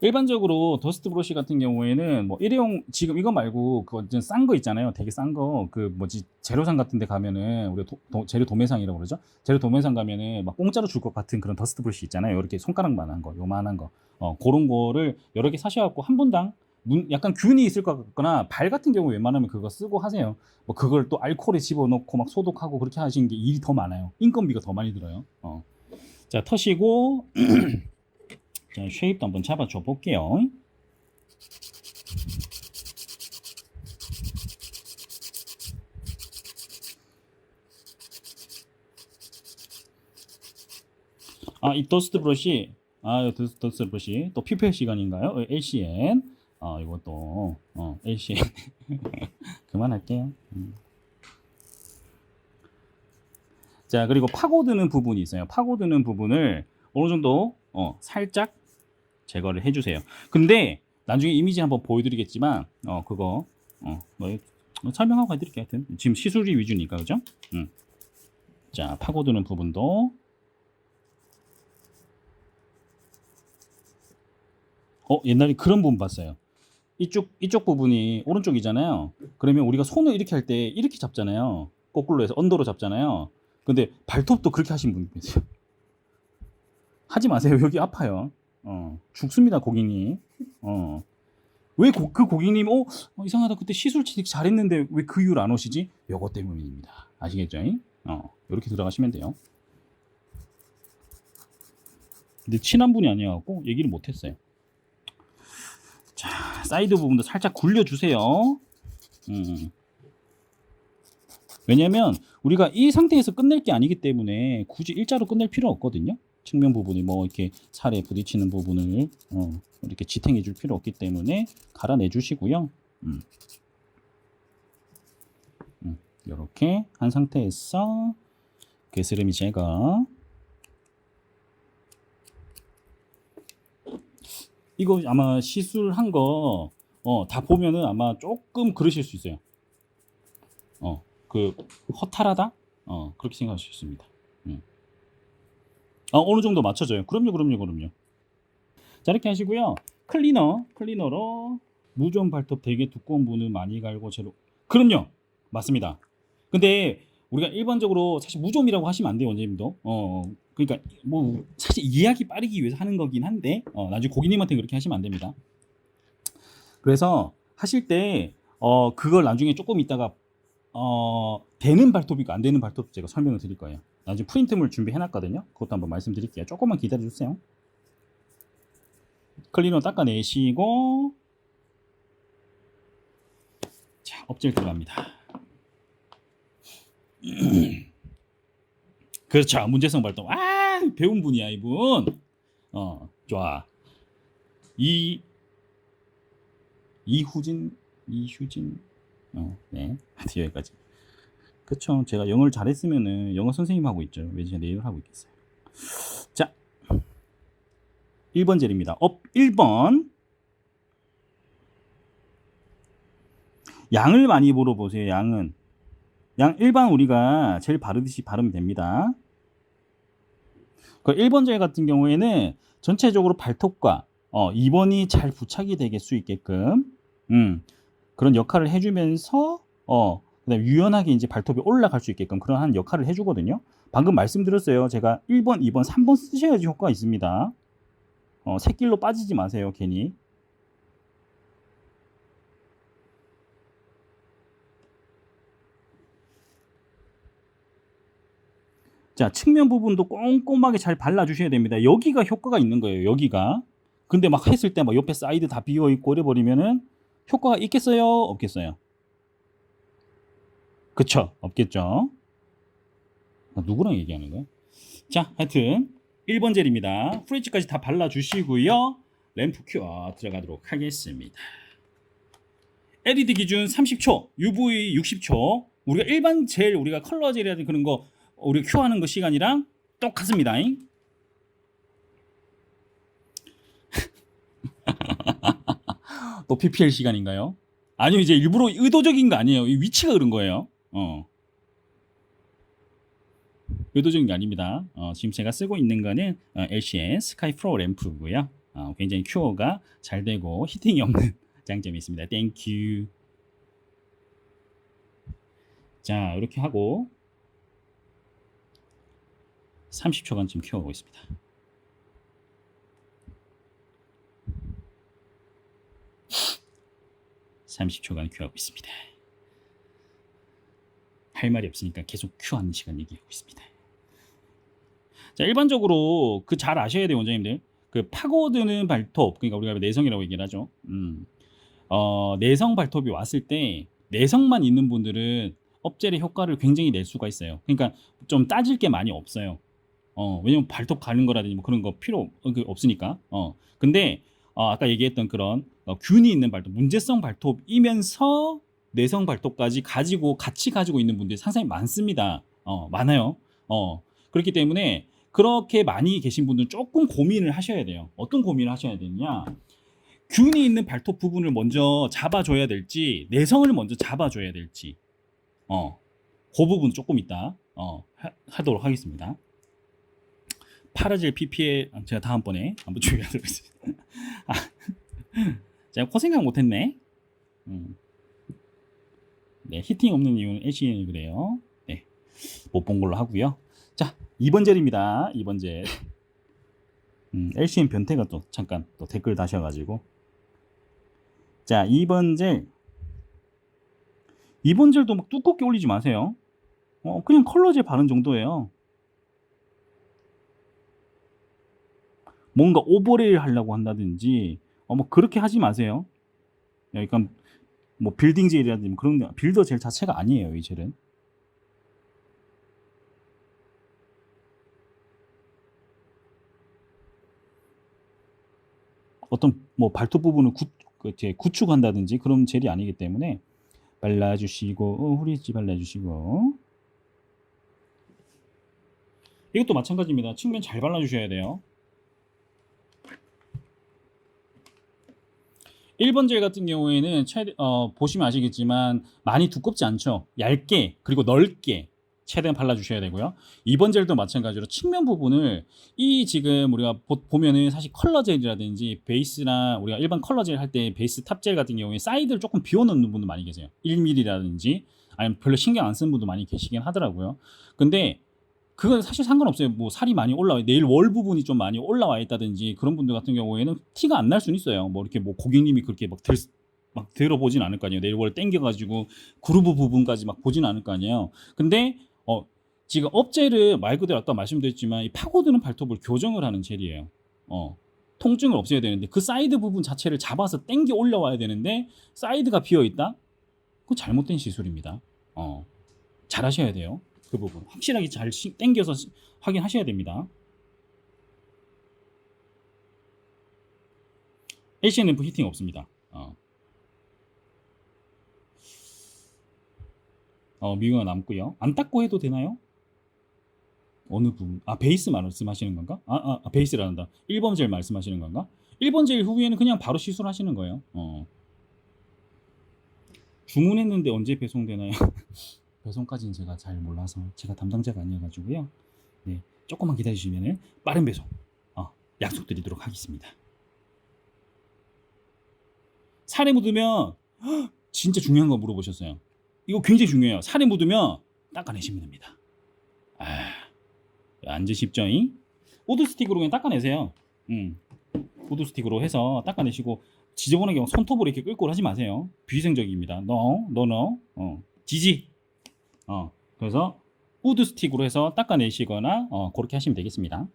일반적으로 더스트 브러쉬 같은 경우에는 뭐 일회용, 지금 이거 말고 그거 싼 거 있잖아요. 되게 싼 거, 그 뭐지, 재료상 같은 데 가면은 우리 재료 도매상이라고 그러죠. 재료 도매상 가면은 막 공짜로 줄 것 같은 그런 더스트 브러쉬 있잖아요. 이렇게 손가락만한 거, 요만한 거, 그런 거를 여러 개 사셔갖고 한 분당 약간 균이 있을 것 같거나 발 같은 경우 웬만하면 그거 쓰고 하세요. 뭐 그걸 또 알코올에 집어넣고 막 소독하고 그렇게 하시는 게 일이 더 많아요. 인건비가 더 많이 들어요. 자, 터시고 자, 쉐입도 한번 잡아줘 볼게요. 이 더스트 브러쉬, 더스트 브러쉬 또 PPL 시간인가요? LCN. 이것도 LCN. 그만할게요. 자, 그리고 파고드는 부분이 있어요. 파고드는 부분을 어느 정도 살짝 제거를 해주세요. 근데 나중에 이미지 한번 보여드리겠지만 그거 설명하고 해드릴게요. 하여튼 지금 시술이 위주니까, 그죠? 자, 파고드는 부분도 옛날에 그런 부분 봤어요. 이쪽 부분이 오른쪽이잖아요. 그러면 우리가 손을 이렇게 할 때 이렇게 잡잖아요. 거꾸로 해서 언더로 잡잖아요. 근데 발톱도 그렇게 하신 분이 계세요. 하지 마세요. 여기 아파요. 죽습니다, 고객님. 왜 그 고객님 이상하다, 그때 시술 잘했는데 왜 그 이후로 안 오시지? 요거 때문입니다. 아시겠죠? 이렇게 들어가시면 돼요. 근데 친한 분이 아니어갖고 얘기를 못했어요. 자, 사이드 부분도 살짝 굴려주세요. 왜냐면 우리가 이 상태에서 끝낼 게 아니기 때문에 굳이 일자로 끝낼 필요 없거든요. 측면 부분이 뭐 이렇게 살에 부딪히는 부분을 이렇게 지탱해 줄 필요 없기 때문에 갈아내 주시고요. 이렇게 한 상태에서 게스름이 제거. 이거 아마 시술한 거 다 보면은 아마 조금 그러실 수 있어요. 그 허탈하다? 그렇게 생각할 수 있습니다. 어느 정도 맞춰져요. 그럼요. 자, 이렇게 하시고요. 클리너로 무좀 발톱 되게 두꺼운 부분을 많이 갈고 제로. 그럼요. 맞습니다. 근데 우리가 일반적으로 사실 무좀이라고 하시면 안 돼요, 원장님도. 그러니까 뭐 사실 이해하기 빠르기 위해서 하는 거긴 한데 나중에 고객님한테 그렇게 하시면 안 됩니다. 그래서 하실 때 그걸 나중에 조금 있다가 되는 발톱이고 안 되는 발톱 제가 설명을 드릴 거예요. 나중에 프린트물 준비해 놨거든요. 그것도 한번 말씀드릴게요. 조금만 기다려 주세요. 클리너 닦아내시고, 자, 업질 들어갑니다. 그렇죠. 문제성 발톱. 배운 분이야, 이분. 좋아. 이휴진. 네. 여기까지. 그쵸. 제가 영어를 잘했으면은 영어 선생님 하고 있죠. 왜 제가 내일 하고 있겠어요. 자, 1번 젤입니다. 1번. 양을 많이 물어보세요. 양 일반 우리가 젤 바르듯이 바르면 됩니다. 그 1번 젤 같은 경우에는 전체적으로 발톱과 2번이 잘 부착이 될 수 있게끔 그런 역할을 해주면서 그다음에 유연하게 이제 발톱이 올라갈 수 있게끔 그러한 역할을 해주거든요. 방금 말씀드렸어요. 제가 1번, 2번, 3번 쓰셔야지 효과가 있습니다. 새길로 빠지지 마세요. 괜히. 자, 측면 부분도 꼼꼼하게 잘 발라주셔야 됩니다. 여기가 효과가 있는 거예요. 여기가. 근데 막 했을 때 막 옆에 사이드 다 비어있고 이래버리면은 효과가 있겠어요? 없겠어요? 그쵸? 없겠죠? 누구랑 얘기하는 거야? 자, 하여튼 1번 젤입니다. 프레치까지 다 발라주시고요. 램프 큐어 들어가도록 하겠습니다. LED 기준 30초, UV 60초. 우리가 일반 젤, 우리가 컬러 젤이라든지 그런 거 우리가 큐어하는 거 시간이랑 똑같습니다. 또 PPL 시간인가요? 아니요, 이제 일부러 의도적인 거 아니에요. 이 위치가 그런 거예요. 의도적인 게 아닙니다. 지금 제가 쓰고 있는 거는 LCN 스카이 프로 램프고요. 굉장히 큐어가 잘 되고 히팅이 없는 장점이 있습니다. 땡큐. 자, 이렇게 하고 30초간 지금 큐어하고 있습니다. (30초간) 큐어하고 있습니다. 할 말이 없으니까 계속 큐어하는 시간 얘기하고 있습니다. 자, 일반적으로 그 잘 아셔야 돼요, 원장님들. 그 파고드는 발톱, 그러니까 우리가 내성이라고 얘기를 하죠. 내성 발톱이 왔을 때 내성만 있는 분들은 업젤의 효과를 굉장히 낼 수가 있어요. 그러니까 좀 따질 게 많이 없어요. 왜냐면 발톱 가는 거라든지 뭐 그런 거 필요 없으니까. 근데 아까 얘기했던 그런 균이 있는 발톱, 문제성 발톱이면서 내성 발톱까지 같이 가지고 있는 분들이 상당히 많습니다. 많아요. 그렇기 때문에 그렇게 많이 계신 분들은 조금 고민을 하셔야 돼요. 어떤 고민을 하셔야 되느냐? 균이 있는 발톱 부분을 먼저 잡아줘야 될지, 내성을 먼저 잡아줘야 될지, 그 부분 조금 이따 하도록 하겠습니다. 파라젤 PPL 제가 다음번에 한번 준비하도록 하겠습니다. 제가 고생각 못했네. 네, 히팅 없는 이유는 LCN이 그래요. 네, 못 본 걸로 하고요. 자, 2번 젤입니다. 2번 젤. LCN 변태가 또 잠깐 또 댓글 다셔가지고. 자, 2번 젤. 2번 젤도 막 두껍게 올리지 마세요. 그냥 컬러젤 바른 정도예요. 뭔가 오버레이를 하려고 한다든지 뭐 그렇게 하지 마세요. 그러니까 뭐 빌딩 젤이라든지 그런 빌더 젤 자체가 아니에요. 이 젤은. 어떤 뭐 발톱 부분을 구축한다든지 그런 젤이 아니기 때문에 발라주시고 후리지 발라주시고, 이것도 마찬가지입니다. 측면 잘 발라주셔야 돼요. 1번 젤 같은 경우에는 보시면 아시겠지만 많이 두껍지 않죠. 얇게 그리고 넓게 최대한 발라주셔야 되고요. 2번 젤도 마찬가지로 측면 부분을 이 지금 우리가 보면은 사실 컬러 젤이라든지 베이스나 우리가 일반 컬러 젤 할 때 베이스 탑 젤 같은 경우에 사이드를 조금 비워놓는 분들 많이 계세요. 1mm라든지 아니면 별로 신경 안 쓰는 분도 많이 계시긴 하더라고요. 근데 그건 사실 상관없어요. 뭐 살이 많이 올라와 네일 월 부분이 좀 많이 올라와 있다든지 그런 분들 같은 경우에는 티가 안 날 수는 있어요. 뭐 이렇게 뭐 고객님이 그렇게 막 들어보진 않을 거 아니에요. 네일 월 땡겨가지고 그루브 부분까지 막 보진 않을 거 아니에요. 근데 지금 업젤을 말 그대로 아까 말씀드렸지만 이 파고드는 발톱을 교정을 하는 젤이에요. 통증을 없애야 되는데 그 사이드 부분 자체를 잡아서 땡겨 올라와야 되는데 사이드가 비어 있다? 그건 잘못된 시술입니다. 잘 하셔야 돼요. 그 부분 확실하게 잘 땡겨서 확인하셔야 됩니다. ACNF 히팅 없습니다. 미국가 남고요. 안 닦고 해도 되나요? 어느 부분? 베이스 말씀하시는 건가? 베이스란다. 1번 젤 말씀하시는 건가? 1번 젤 후에는 그냥 바로 시술하시는 거예요. 주문했는데 언제 배송되나요? 배송까지는 제가 잘 몰라서 제가 담당자가 아니어가지고요. 네, 조금만 기다리시면 빠른 배송 약속드리도록 하겠습니다. 살에 묻으면 진짜 중요한 거 물어보셨어요. 이거 굉장히 중요해요. 살에 묻으면 닦아내시면 됩니다. 앉으 쉽죠잉? 우드 스틱으로 그냥 닦아내세요. 우드 스틱으로 해서 닦아내시고 지저분하게 손톱으로 이렇게 끌고 하지 마세요. 비위생적입니다. No. 지지. 그래서 우드 스틱으로 해서 닦아내시거나 그렇게 하시면 되겠습니다.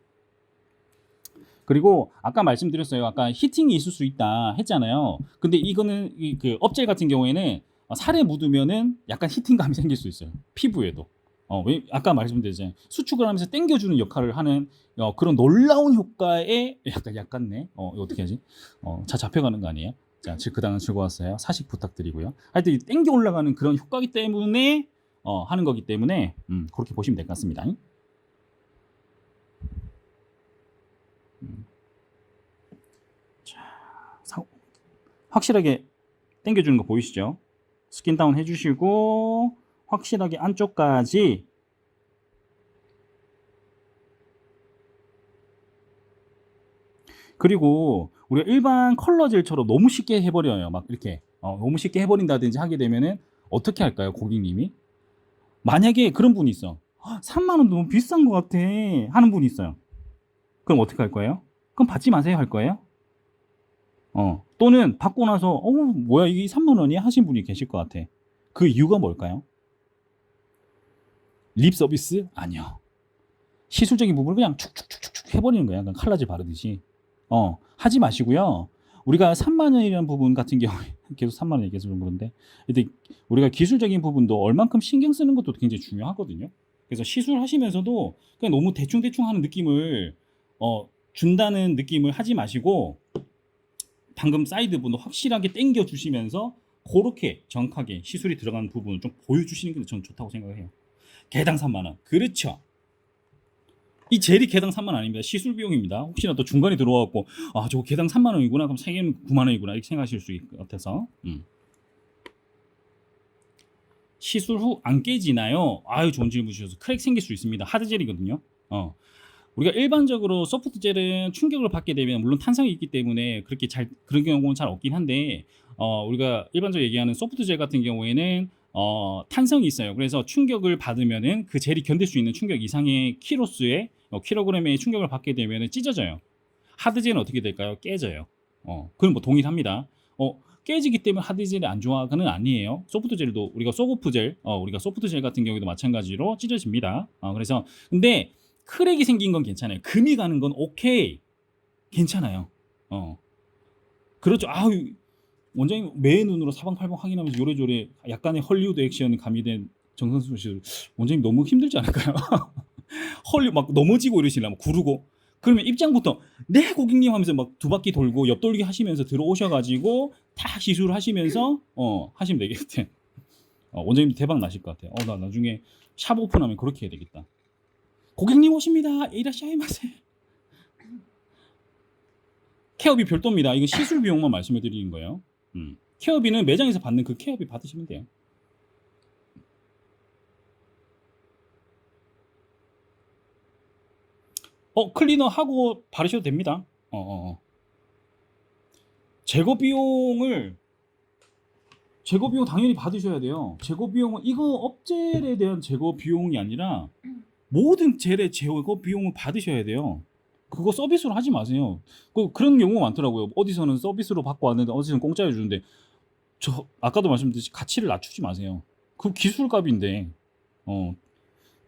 그리고 아까 말씀드렸어요. 아까 히팅이 있을 수 있다 했잖아요. 근데 이거는 그 업젤 같은 경우에는 살에 묻으면은 약간 히팅감이 생길 수 있어요. 피부에도. 아까 말씀드렸잖아요. 수축을 하면서 당겨주는 역할을 하는 그런 놀라운 효과에 약간네. 어떻게 하지? 자 잡혀가는 거 아니에요? 자, 그 당은 즐거웠어요. 사식 부탁드리고요. 하여튼 당겨 올라가는 그런 효과기 때문에 하는 거기 때문에 그렇게 보시면 될 것 같습니다. 자, 확실하게 당겨주는 거 보이시죠? 스킨 다운 해주시고 확실하게 안쪽까지 그리고 우리가 일반 컬러 젤처럼 너무 쉽게 해버려요. 막 이렇게 너무 쉽게 해버린다든지 하게 되면은 어떻게 할까요, 고객님이? 만약에 그런 분이 있어. 3만 원 너무 비싼 것 같아 하는 분이 있어요. 그럼 어떻게 할 거예요? 그럼 받지 마세요 할 거예요? 또는 받고 나서 뭐야 이게 3만 원이야 하신 분이 계실 것 같아. 그 이유가 뭘까요? 립 서비스? 아니요. 시술적인 부분을 그냥 축축축축 해버리는 거야. 약간 칼라질 바르듯이. 하지 마시고요. 우리가 3만 원이라는 부분 같은 경우에 계속 3만 원 얘기해서 좀 그런데 근데 우리가 기술적인 부분도 얼만큼 신경 쓰는 것도 굉장히 중요하거든요. 그래서 시술하시면서도 그냥 너무 대충대충 하는 느낌을 준다는 느낌을 하지 마시고 방금 사이드 부분도 확실하게 당겨 주시면서 그렇게 정확하게 시술이 들어가는 부분을 좀 보여주시는 게 저는 좋다고 생각을 해요. 개당 3만 원. 그렇죠. 이 젤이 개당 3만 원 아닙니다. 시술 비용입니다. 혹시나 또 중간에 들어와갖고 저거 개당 3만 원이구나. 그럼 3개는 9만 원이구나. 이렇게 생각하실 수 있을 것 같아서 시술 후 안 깨지나요? 좋은 질문 주셔서 크랙 생길 수 있습니다. 하드젤이거든요. 우리가 일반적으로 소프트 젤은 충격을 받게 되면 물론 탄성이 있기 때문에 그렇게 그런 경우는 잘 없긴 한데 우리가 일반적으로 얘기하는 소프트 젤 같은 경우에는 탄성이 있어요. 그래서 충격을 받으면은 그 젤이 견딜 수 있는 충격 이상의 킬로그램의 충격을 받게 되면은 찢어져요. 하드젤은 어떻게 될까요? 깨져요. 그건 뭐 동일합니다. 깨지기 때문에 하드젤이 안 좋아가는 아니에요. 소프트 젤도 우리가 소프트 젤 같은 경우도 마찬가지로 찢어집니다. 그래서 근데 크랙이 생긴 건 괜찮아요. 금이 가는 건 오케이. 괜찮아요. 그렇죠. 원장님 매의 눈으로 사방팔방 확인하면서 요래조래 약간의 헐리우드 액션 가미된 정선수 씨 원장님 너무 힘들지 않을까요? 막 넘어지고 이러시려면 구르고 그러면 입장부터 네 고객님 하면서 막 두 바퀴 돌고 옆돌기 하시면서 들어오셔가지고 다 시술을 하시면서 하시면 되겠대. 원장님 대박 나실 것 같아요. 나 나중에 샵 오픈하면 그렇게 해야 되겠다. 고객님 오십니다. 이라시아이마세. 케어비 별도입니다. 이거 시술 비용만 말씀해 드리는 거예요. 케어비는 매장에서 받는 그 케어비 받으시면 돼요. 클리너 하고 바르셔도 됩니다. 제거 비용을 제거 비용 당연히 받으셔야 돼요. 제거 비용은 이거 업젤에 대한 제거 비용이 아니라 모든 젤의 제거 비용을 받으셔야 돼요. 그거 서비스로 하지 마세요. 그런 경우가 많더라고요. 어디서는 서비스로 받고 왔는데 어디서는 공짜로 주는데 저 아까도 말씀드렸듯이 가치를 낮추지 마세요. 그 기술값인데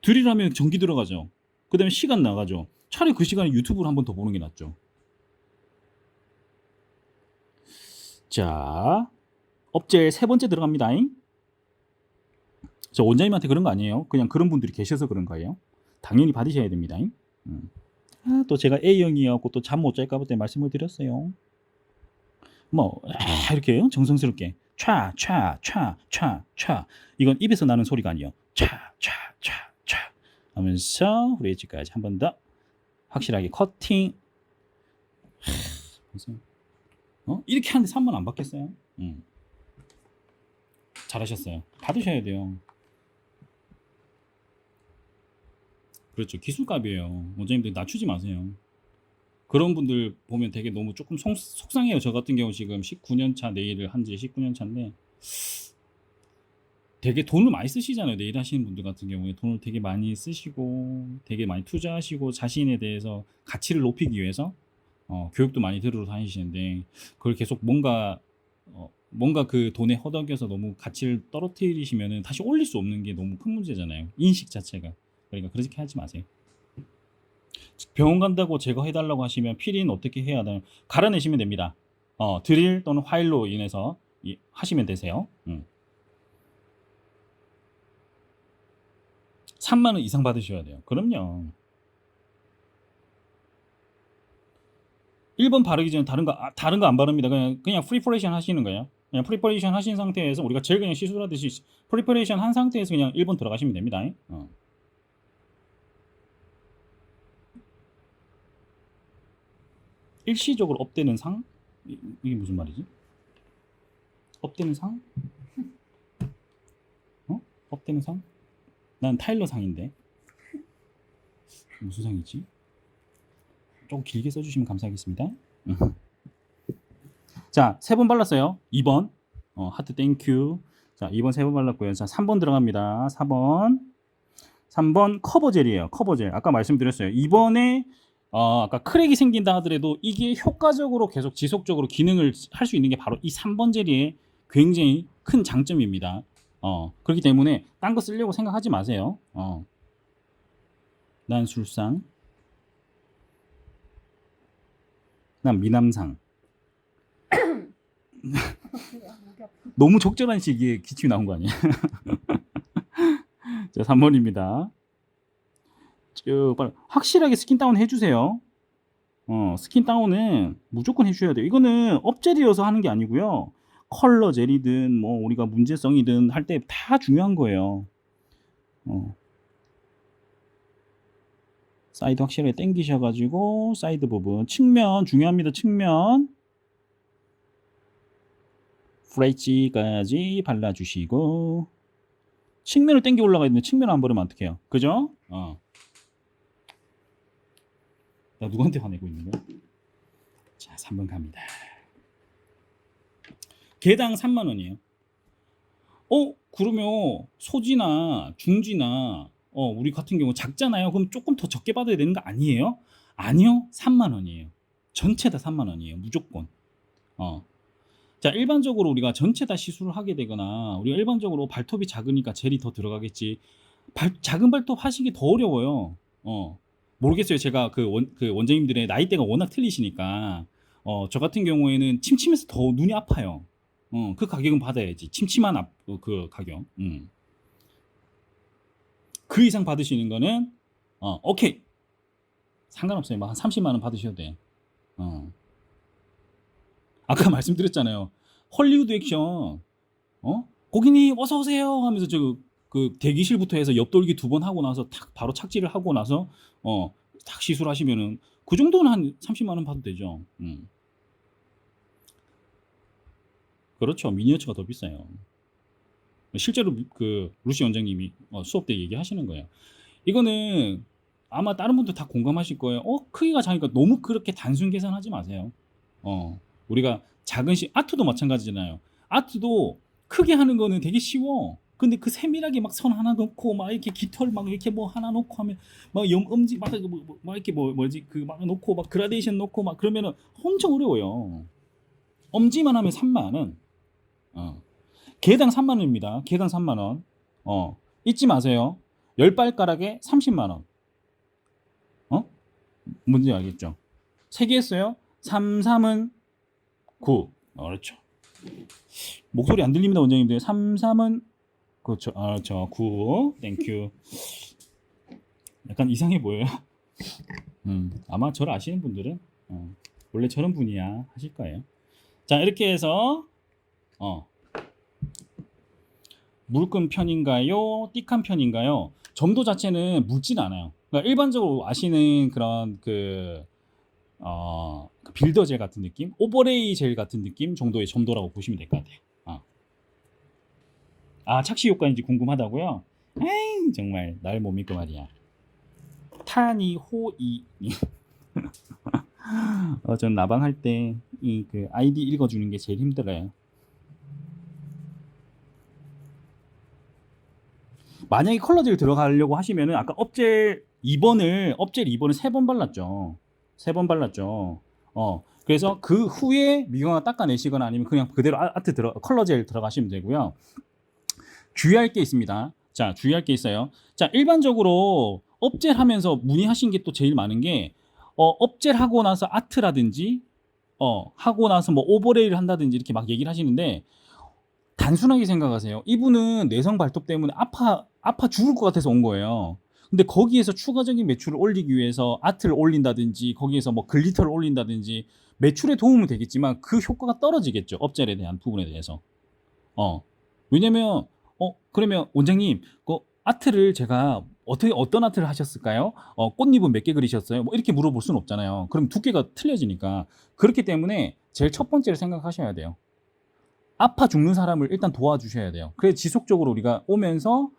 드리라면 전기 들어가죠. 그 다음에 시간 나가죠. 차라리 그 시간에 유튜브를 한 번 더 보는 게 낫죠. 자, 업체 세 번째 들어갑니다. 저 원장님한테 그런 거 아니에요. 그냥 그런 분들이 계셔서 그런 거예요. 당연히 받으셔야 됩니다. 또 제가 A형이었고 또 잠 못 잘까 볼 때 말씀을 드렸어요. 이렇게 정성스럽게 촤 이건 입에서 나는 소리가 아니에요. 촤 하면서 우리 엣지까지 한 번 더 확실하게 커팅. 보세요. 이렇게 하는데 3만 안 받겠어요? 잘하셨어요. 받으셔야 돼요. 그렇죠. 기술값이에요. 원장님들 낮추지 마세요. 그런 분들 보면 되게 너무 조금 속상해요. 저 같은 경우 지금 19년 차 네일을 한 지 19년 차인데 되게 돈을 많이 쓰시잖아요. 네일 하시는 분들 같은 경우에 돈을 되게 많이 쓰시고 되게 많이 투자하시고 자신에 대해서 가치를 높이기 위해서 교육도 많이 들으러 다니시는데 그걸 계속 뭔가 그 돈에 허덕여서 너무 가치를 떨어뜨리시면은 다시 올릴 수 없는 게 너무 큰 문제잖아요. 인식 자체가. 그러니까 그렇게 하지 마세요. 병원 간다고 제거해달라고 하시면 필인 어떻게 해야 하나요? 갈아내시면 됩니다. 드릴 또는 화일로 인해서 하시면 되세요. 3만 원 이상 받으셔야 돼요. 그럼요. 1번 바르기 전에 다른 거 안 바릅니다. 그냥 프리퍼레이션 하시는 거예요. 그냥 프리퍼레이션 하신 상태에서 우리가 제일 그냥 시술하듯이 프리퍼레이션 한 상태에서 그냥 1번 들어가시면 됩니다. 일시적으로 업되는 상? 이게 무슨 말이지? 업되는 상? 업되는 상? 난 타일러 상인데 무슨 상이지? 조금 길게 써주시면 감사하겠습니다. 자, 3번 발랐어요. 2번 하트 땡큐. 자, 2번 3번 발랐고요. 자, 3번 들어갑니다. 3번 커버젤이에요. 커버젤. 아까 말씀드렸어요. 이번에 아까 크랙이 생긴다 하더라도 이게 효과적으로 계속 지속적으로 기능을 할 수 있는 게 바로 이 3번 젤의 굉장히 큰 장점입니다. 그렇기 때문에 딴 거 쓰려고 생각하지 마세요. 난 술상, 난 미남상. 너무 적절한 시기에 기침이 나온 거 아니에요? 자, 3번입니다. 쭉 확실하게 스킨 다운 해주세요. 스킨 다운은 무조건 해주셔야 돼요. 이거는 업젤이어서 하는 게 아니고요. 컬러 젤이든 뭐 우리가 문제성이든 할 때 다 중요한 거예요. 사이드 확실하게 당기셔가지고 사이드 부분 측면 중요합니다. 측면 프레이지까지 발라주시고 측면을 당겨 올라가야 되는데 측면 안 바르면 어떡해요? 그죠? 나 누구한테 화내고 있는 거야? 자, 3번 갑니다. 개당 3만 원이에요. 그러면 소지나 중지나 우리 같은 경우 작잖아요. 그럼 조금 더 적게 받아야 되는 거 아니에요? 아니요. 3만 원이에요. 전체 다 3만 원이에요. 무조건. 자, 일반적으로 우리가 전체 다 시술을 하게 되거나 우리가 일반적으로 발톱이 작으니까 젤이 더 들어가겠지. 작은 발톱 하시기 더 어려워요. 모르겠어요. 제가 그 원장님들의 나이대가 워낙 틀리시니까 저 같은 경우에는 침침해서 더 눈이 아파요. 그 가격은 받아야지. 침침한 그 가격. 그 이상 받으시는 거는 오케이. 상관없어요. 한 30만 원 받으셔도 돼요. 아까 말씀드렸잖아요. 헐리우드 액션. 고객님 어서 오세요 하면서 그 대기실부터 해서 옆돌기 2번 하고 나서 탁 바로 착지를 하고 나서 탁 시술하시면은 그 정도는 한 30만 원 받도 되죠. 그렇죠. 미니어처가 더 비싸요. 실제로 그 루시 원장님이 수업 때 얘기하시는 거예요. 이거는 아마 다른 분들 다 공감하실 거예요. 크기가 작으니까 너무 그렇게 단순 계산하지 마세요. 우리가 아트도 마찬가지잖아요. 아트도 크게 하는 거는 되게 쉬워. 근데 그 세밀하게 막 선 하나 넣고 막 이렇게 깃털 막 이렇게 뭐 하나 넣고 하면 막 엄지 막 이렇게 뭐지 그 막 넣고 막 그라데이션 넣고 막 그러면은 엄청 어려워요. 엄지만 하면 3만 원. 개당 3만 원입니다. 개당 3만 원. 잊지 마세요. 10발가락에 30만 원. 뭔지 알겠죠? 3개 했어요. 3, 3은 9. 그렇죠. 목소리 안 들립니다, 원장님들. 3, 3은 그렇죠. 그렇죠. 9. 땡큐. 약간 이상해 보여요. 아마 저를 아시는 분들은 원래 저런 분이야 하실 거예요. 자, 이렇게 해서 물금 편인가요? 띡한 편인가요? 점도 자체는 묻진 않아요. 그러니까 일반적으로 아시는 그런 그 빌더 젤 같은 느낌, 오버레이 젤 같은 느낌 정도의 점도라고 보시면 될 것 같아요. 착시 효과인지 궁금하다고요? 에이, 정말 날 못 믿고 말이야. 타니 호이. 전 나방할 때 이 그 아이디 읽어주는 게 제일 힘들어요. 만약에 컬러젤 들어가려고 하시면은 아까 업젤 2번을 3번 발랐죠. 3번 발랐죠. 그래서 그 후에 미경화 닦아내시거나 아니면 그냥 그대로 컬러젤 들어가시면 되고요. 주의할 게 있습니다. 자, 주의할 게 있어요. 자, 일반적으로 업젤 하면서 문의하신 게 또 제일 많은 게 업젤 하고 나서 아트라든지 하고 나서 뭐 오버레이를 한다든지 이렇게 막 얘기를 하시는데 단순하게 생각하세요. 이분은 내성 발톱 때문에 아파 죽을 것 같아서 온 거예요. 근데 거기에서 추가적인 매출을 올리기 위해서 아트를 올린다든지 거기에서 뭐 글리터를 올린다든지 매출에 도움은 되겠지만 그 효과가 떨어지겠죠. 업젤에 대한 부분에 대해서. 왜냐면 그러면 원장님 그 아트를 제가 어떤 아트를 하셨을까요? 꽃잎은 몇 개 그리셨어요? 뭐 이렇게 물어볼 수는 없잖아요. 그럼 두께가 틀려지니까. 그렇기 때문에 제일 첫 번째로 생각하셔야 돼요. 아파 죽는 사람을 일단 도와주셔야 돼요. 그래서 지속적으로 우리가 오면서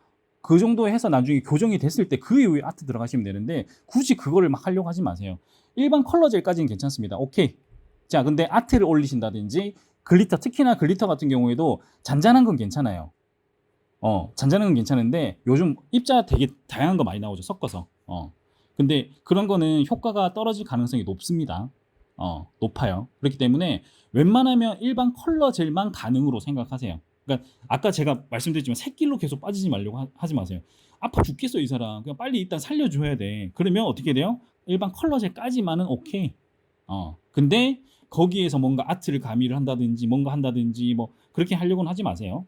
그 정도 해서 나중에 교정이 됐을 때 그 이후에 아트 들어가시면 되는데 굳이 그거를 막 하려고 하지 마세요. 일반 컬러젤까지는 괜찮습니다. 오케이. 자, 근데 아트를 올리신다든지 글리터, 특히나 글리터 같은 경우에도 잔잔한 건 괜찮아요. 잔잔한 건 괜찮은데 요즘 입자 되게 다양한 거 많이 나오죠. 섞어서. 근데 그런 거는 효과가 떨어질 가능성이 높습니다. 높아요. 그렇기 때문에 웬만하면 일반 컬러 젤만 가능으로 생각하세요. 그러니까 아까 제가 말씀드렸지만 새길로 계속 빠지지 말려고 하지 마세요. 아파 죽겠어 이 사람. 그냥 빨리 일단 살려줘야 돼. 그러면 어떻게 돼요? 일반 컬러 젤까지만은 오케이. 근데 거기에서 뭔가 아트를 가미를 한다든지 뭔가 한다든지 뭐 그렇게 하려고는 하지 마세요.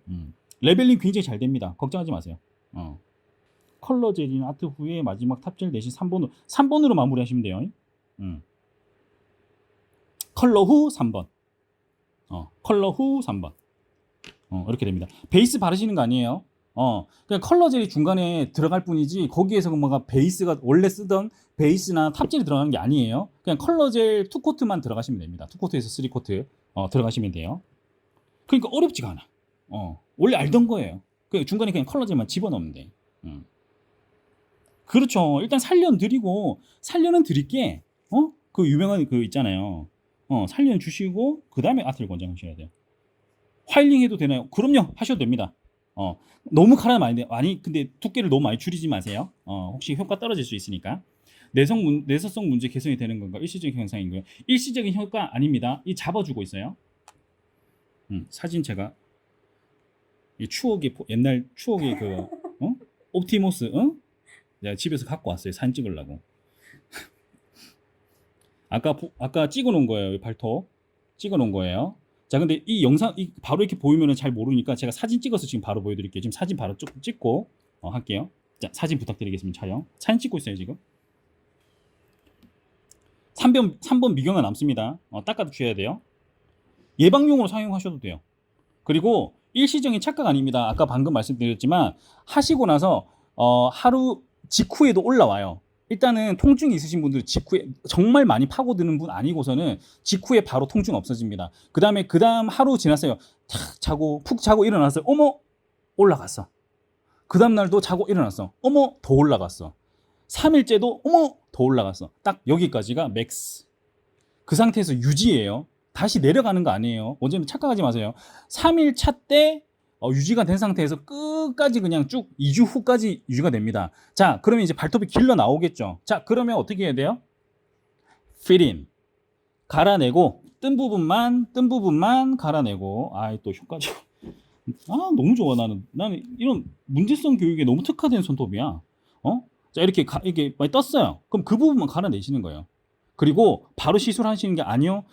레벨링 굉장히 잘 됩니다. 걱정하지 마세요. 컬러 젤이나 아트 후에 마지막 탑젤 대신 3번으로 마무리하시면 돼요. 컬러 후 3번. 컬러 후 3번. 이렇게 됩니다. 베이스 바르시는 거 아니에요. 그냥 컬러 젤이 중간에 들어갈 뿐이지 거기에서 뭔가 베이스가 원래 쓰던 베이스나 탑젤이 들어가는 게 아니에요. 그냥 컬러 젤 2코트만 들어가시면 됩니다. 2코트에서 3코트 들어가시면 돼요. 그러니까 어렵지가 않아. 원래 알던 거예요. 중간에 그냥 컬러 젤만 집어넣으면 돼. 그렇죠. 일단 살려는 드릴게. 그 유명한 그 있잖아요. 살려는 주시고 그 다음에 아트를 권장하셔야 돼요. 화일링 해도 되나요? 그럼요. 하셔도 됩니다. 너무 카라 많이 근데 두께를 너무 많이 줄이지 마세요. 혹시 효과 떨어질 수 있으니까. 내성성 문제 개선이 되는 건가? 일시적인 현상인가요? 일시적인 효과 아닙니다. 이 잡아주고 있어요. 사진 제가 이 옛날 추억의 그 옵티모스 내가 집에서 갖고 왔어요. 사진 찍으려고. 아까 찍어놓은 거예요. 발톱 찍어놓은 거예요. 자, 근데 이 영상 바로 이렇게 보이면 잘 모르니까 제가 사진 찍어서 지금 바로 보여드릴게요. 지금 사진 바로 찍고 할게요. 자, 사진 부탁드리겠습니다. 사진 찍고 있어요 지금. 3번 미경화 남습니다. 닦아주셔야 돼요. 예방용으로 사용하셔도 돼요. 그리고 일시적인 착각 아닙니다. 아까 방금 말씀드렸지만 하시고 나서 하루 직후에도 올라와요. 일단은 통증이 있으신 분들 직후에 정말 많이 파고드는 분 아니고서는 직후에 바로 통증 없어집니다. 그 다음 하루 지났어요. 푹 자고 일어났어요. 어머 올라갔어. 그 다음 날도 자고 일어났어. 어머 더 올라갔어. 3일째도 어머 더 올라갔어. 딱 여기까지가 맥스. 그 상태에서 유지예요. 다시 내려가는 거 아니에요. 언제는 착각하지 마세요. 3일 차 때 유지가 된 상태에서 끝까지 그냥 쭉 2주 후까지 유지가 됩니다. 자, 그러면 이제 발톱이 길러 나오겠죠. 자, 그러면 어떻게 해야 돼요? fit in. 갈아내고 뜬 부분만 갈아내고. 또 효과적. 너무 좋아. 나는 이런 문제성 교육에 너무 특화된 손톱이야. 자, 이렇게 많이 떴어요. 그럼 그 부분만 갈아내시는 거예요. 그리고 바로 시술하시는 게 아니요.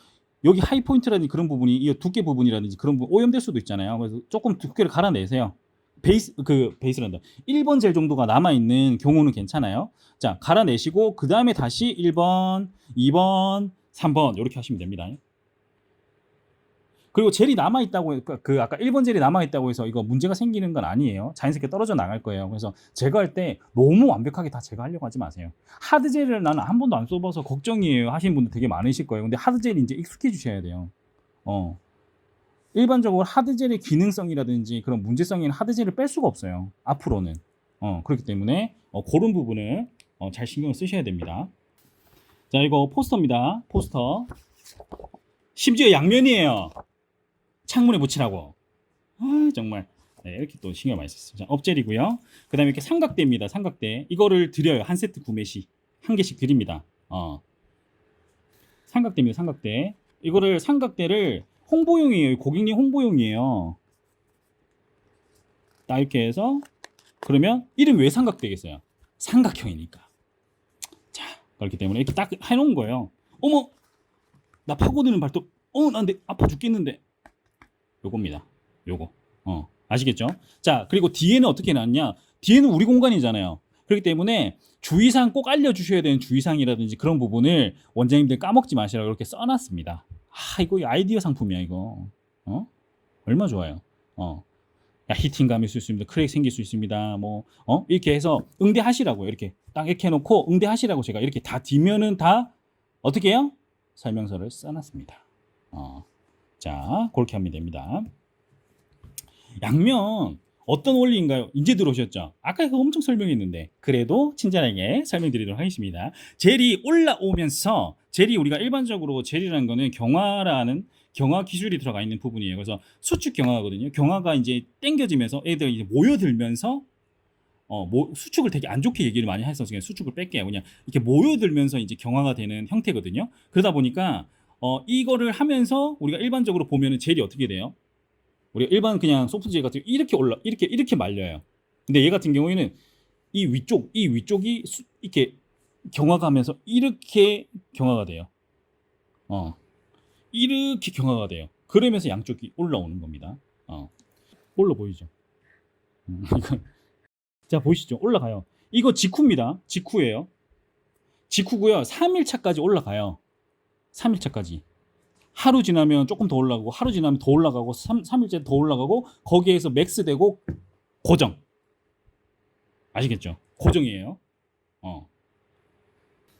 여기 하이 포인트라든지 그런 부분이 이 두께 부분이라든지 그런 부분 오염될 수도 있잖아요. 그래서 조금 두께를 갈아내세요. 베이스란다. 1번 젤 정도가 남아 있는 경우는 괜찮아요. 자, 갈아내시고 그 다음에 다시 1번, 2번, 3번 이렇게 하시면 됩니다. 그리고 젤이 남아있다고, 아까 1번 젤이 남아있다고 해서 이거 문제가 생기는 건 아니에요. 자연스럽게 떨어져 나갈 거예요. 그래서 제거할 때 너무 완벽하게 다 제거하려고 하지 마세요. 하드젤을 나는 한 번도 안 써봐서 걱정이에요 하시는 분들 되게 많으실 거예요. 근데 하드젤이 이제 익숙해 주셔야 돼요. 일반적으로 하드젤의 기능성이라든지 그런 문제성인 하드젤을 뺄 수가 없어요. 앞으로는. 그렇기 때문에 그런 부분을 잘 신경을 쓰셔야 됩니다. 자, 이거 포스터입니다. 포스터. 심지어 양면이에요. 창문에 붙이라고. 정말. 네, 이렇게 또 신경 많이 썼어요. 자, 업젤이고요. 그 다음에 이렇게 삼각대입니다. 삼각대. 이거를 드려요. 한 세트 구매 시. 한 개씩 드립니다. 삼각대입니다. 삼각대. 이거를 삼각대를 홍보용이에요. 고객님 홍보용이에요. 딱 이렇게 해서 그러면 이름 왜 삼각대겠어요? 삼각형이니까. 자, 그렇기 때문에 이렇게 딱 해놓은 거예요. 어머, 나 파고드는 발톱. 나 근데 아파 죽겠는데. 요겁니다. 요거. 아시겠죠? 자, 그리고 뒤에는 어떻게 놨냐? 뒤에는 우리 공간이잖아요. 그렇기 때문에 주의사항 꼭 알려주셔야 되는 주의사항이라든지 그런 부분을 원장님들 까먹지 마시라고 이렇게 써놨습니다. 이거 아이디어 상품이야, 이거. 얼마 좋아요. 히팅감이 있을 수 있습니다. 크랙 생길 수 있습니다. 이렇게 해서 응대하시라고요. 이렇게 딱 이렇게 해놓고 응대하시라고 제가 이렇게 다 뒷면은 다 어떻게 해요? 설명서를 써놨습니다. 자, 그렇게 하면 됩니다. 양면 어떤 원리인가요? 이제 들어오셨죠? 아까 이거 엄청 설명했는데 그래도 친절하게 설명드리도록 하겠습니다. 젤이 올라오면서 젤이 우리가 일반적으로 젤이라는 거는 경화 기술이 들어가 있는 부분이에요. 그래서 수축 경화거든요. 경화가 이제 당겨지면서 애들 이제 모여들면서 수축을 되게 안 좋게 얘기를 많이 해서 그냥 수축을 뺄게요. 그냥 이렇게 모여들면서 이제 경화가 되는 형태거든요. 그러다 보니까 이거를 하면서 우리가 일반적으로 보면은 젤이 어떻게 돼요? 우리가 일반 그냥 소프트젤 같은 경우 이렇게 말려요. 근데 얘 같은 경우에는 이 위쪽이 이렇게 경화가 하면서 이렇게 경화가 돼요. 이렇게 경화가 돼요. 그러면서 양쪽이 올라오는 겁니다. 올라 보이죠? 자, 보이시죠? 올라가요. 이거 직후입니다. 직후예요. 직후고요. 3일차까지 올라가요. 3일차까지. 하루 지나면 조금 더 올라가고 하루 지나면 더 올라가고 3일째 더 올라가고 거기에서 맥스 되고 고정. 아시겠죠? 고정이에요.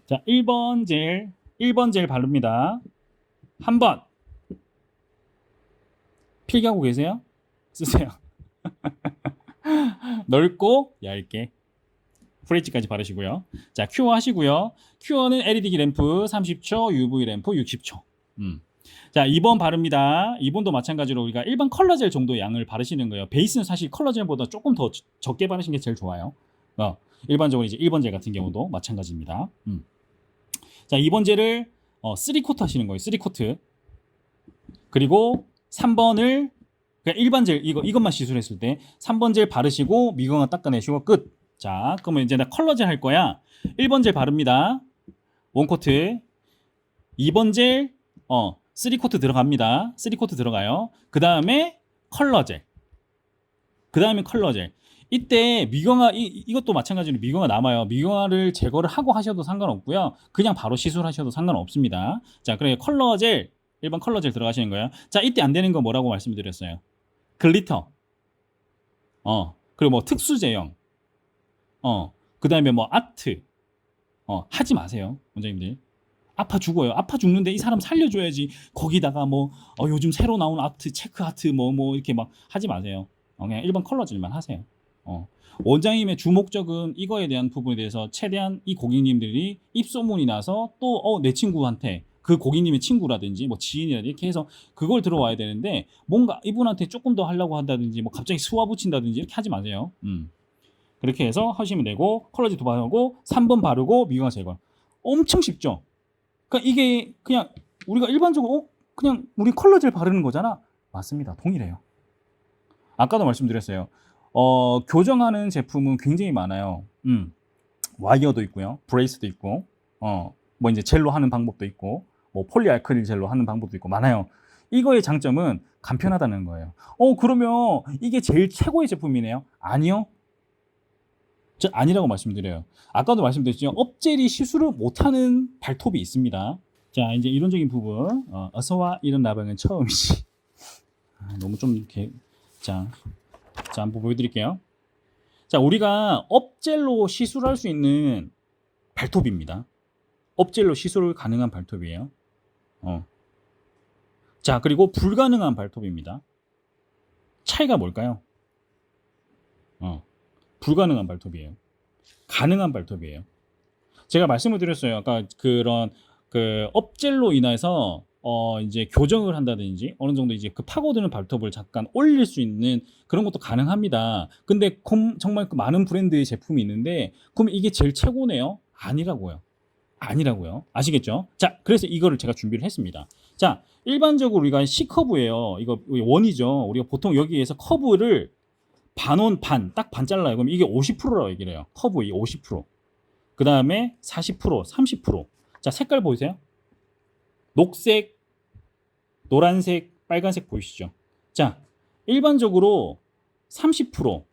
자, 1번 젤 바릅니다. 한 번. 필기하고 계세요? 쓰세요. 넓고 얇게. 프레치까지 바르시고요. 자, 큐어 하시고요. 큐어는 LED 램프 30초, UV 램프 60초. 자, 2번 바릅니다. 2번도 마찬가지로 우리가 일반 컬러젤 정도의 양을 바르시는 거예요. 베이스는 사실 컬러젤보다 조금 더 적게 바르시는 게 제일 좋아요. 일반적으로 이제 1번 젤 같은 경우도 마찬가지입니다. 자, 2번 젤을 3코트 하시는 거예요. 3코트. 그리고 3번을 그냥 일반 젤 이것만 시술했을 때 3번 젤 바르시고 미공화 닦아내시고 끝. 자, 그러면 이제 나 컬러젤 할 거야. 1번 젤 바릅니다. 1코트. 2번 젤 3코트 들어갑니다. 3코트 들어가요. 그 다음에 컬러젤. 이때 미경화 이것도 마찬가지로 미경화 남아요. 미경화를 제거를 하고 하셔도 상관없고요. 그냥 바로 시술하셔도 상관없습니다. 자, 그래 컬러젤 일반 컬러젤 들어가시는 거예요. 자, 이때 안 되는 거 뭐라고 말씀드렸어요? 글리터. 그리고 뭐 특수 제형. 그 다음에 뭐 아트. 하지 마세요, 원장님들. 아파 죽어요. 아파 죽는데 이 사람 살려줘야지. 거기다가 뭐 요즘 새로 나온 아트, 체크 아트 뭐 이렇게 막 하지 마세요. 그냥 일반 컬러젤만 하세요. 원장님의 주목적은 이거에 대한 부분에 대해서 최대한 이 고객님들이 입소문이 나서 또 내 친구한테 그 고객님의 친구라든지 뭐 지인이라든지 이렇게 해서 그걸 들어와야 되는데 뭔가 이분한테 조금 더 하려고 한다든지 뭐 갑자기 수화 붙인다든지 이렇게 하지 마세요. 그렇게 해서 하시면 되고 컬러지 도발하고 3번 바르고 미용화 제거. 엄청 쉽죠. 그러니까 이게 그냥 우리가 일반적으로 그냥 우리 컬러젤 바르는 거잖아. 맞습니다. 동일해요. 아까도 말씀드렸어요. 교정하는 제품은 굉장히 많아요. 와이어도 있고요. 브레이스도 있고, 뭐 이제 젤로 하는 방법도 있고, 뭐 폴리알크릴 젤로 하는 방법도 있고 많아요. 이거의 장점은 간편하다는 거예요. 그러면 이게 제일 최고의 제품이네요? 아니요. 저 아니라고 말씀드려요. 아까도 말씀드렸죠. 업젤이 시술을 못하는 발톱이 있습니다. 자, 이제 이론적인 부분. 어서와 이런 라방은 처음이지. 너무 좀 이렇게. 자, 한번 보여드릴게요. 자, 우리가 업젤로 시술할 수 있는 발톱입니다. 업젤로 시술 가능한 발톱이에요. 자, 그리고 불가능한 발톱입니다. 차이가 뭘까요? 불가능한 발톱이에요. 가능한 발톱이에요. 제가 말씀을 드렸어요. 아까 그런 그 업젤로 인해서 이제 교정을 한다든지 어느 정도 이제 그 파고드는 발톱을 잠깐 올릴 수 있는 그런 것도 가능합니다. 근데 정말 그 많은 브랜드의 제품이 있는데 그럼 이게 제일 최고네요? 아니라고요. 아니라고요. 아시겠죠? 자, 그래서 이거를 제가 준비를 했습니다. 자, 일반적으로 우리가 C커브예요. 이거 원이죠. 우리가 보통 여기에서 커브를 반원 반, 딱 반 잘라요. 그럼 이게 50%라고 얘기를 해요. 커브의 50%. 그 다음에 40%, 30%. 자, 색깔 보이세요? 녹색, 노란색, 빨간색 보이시죠? 자, 일반적으로 30%.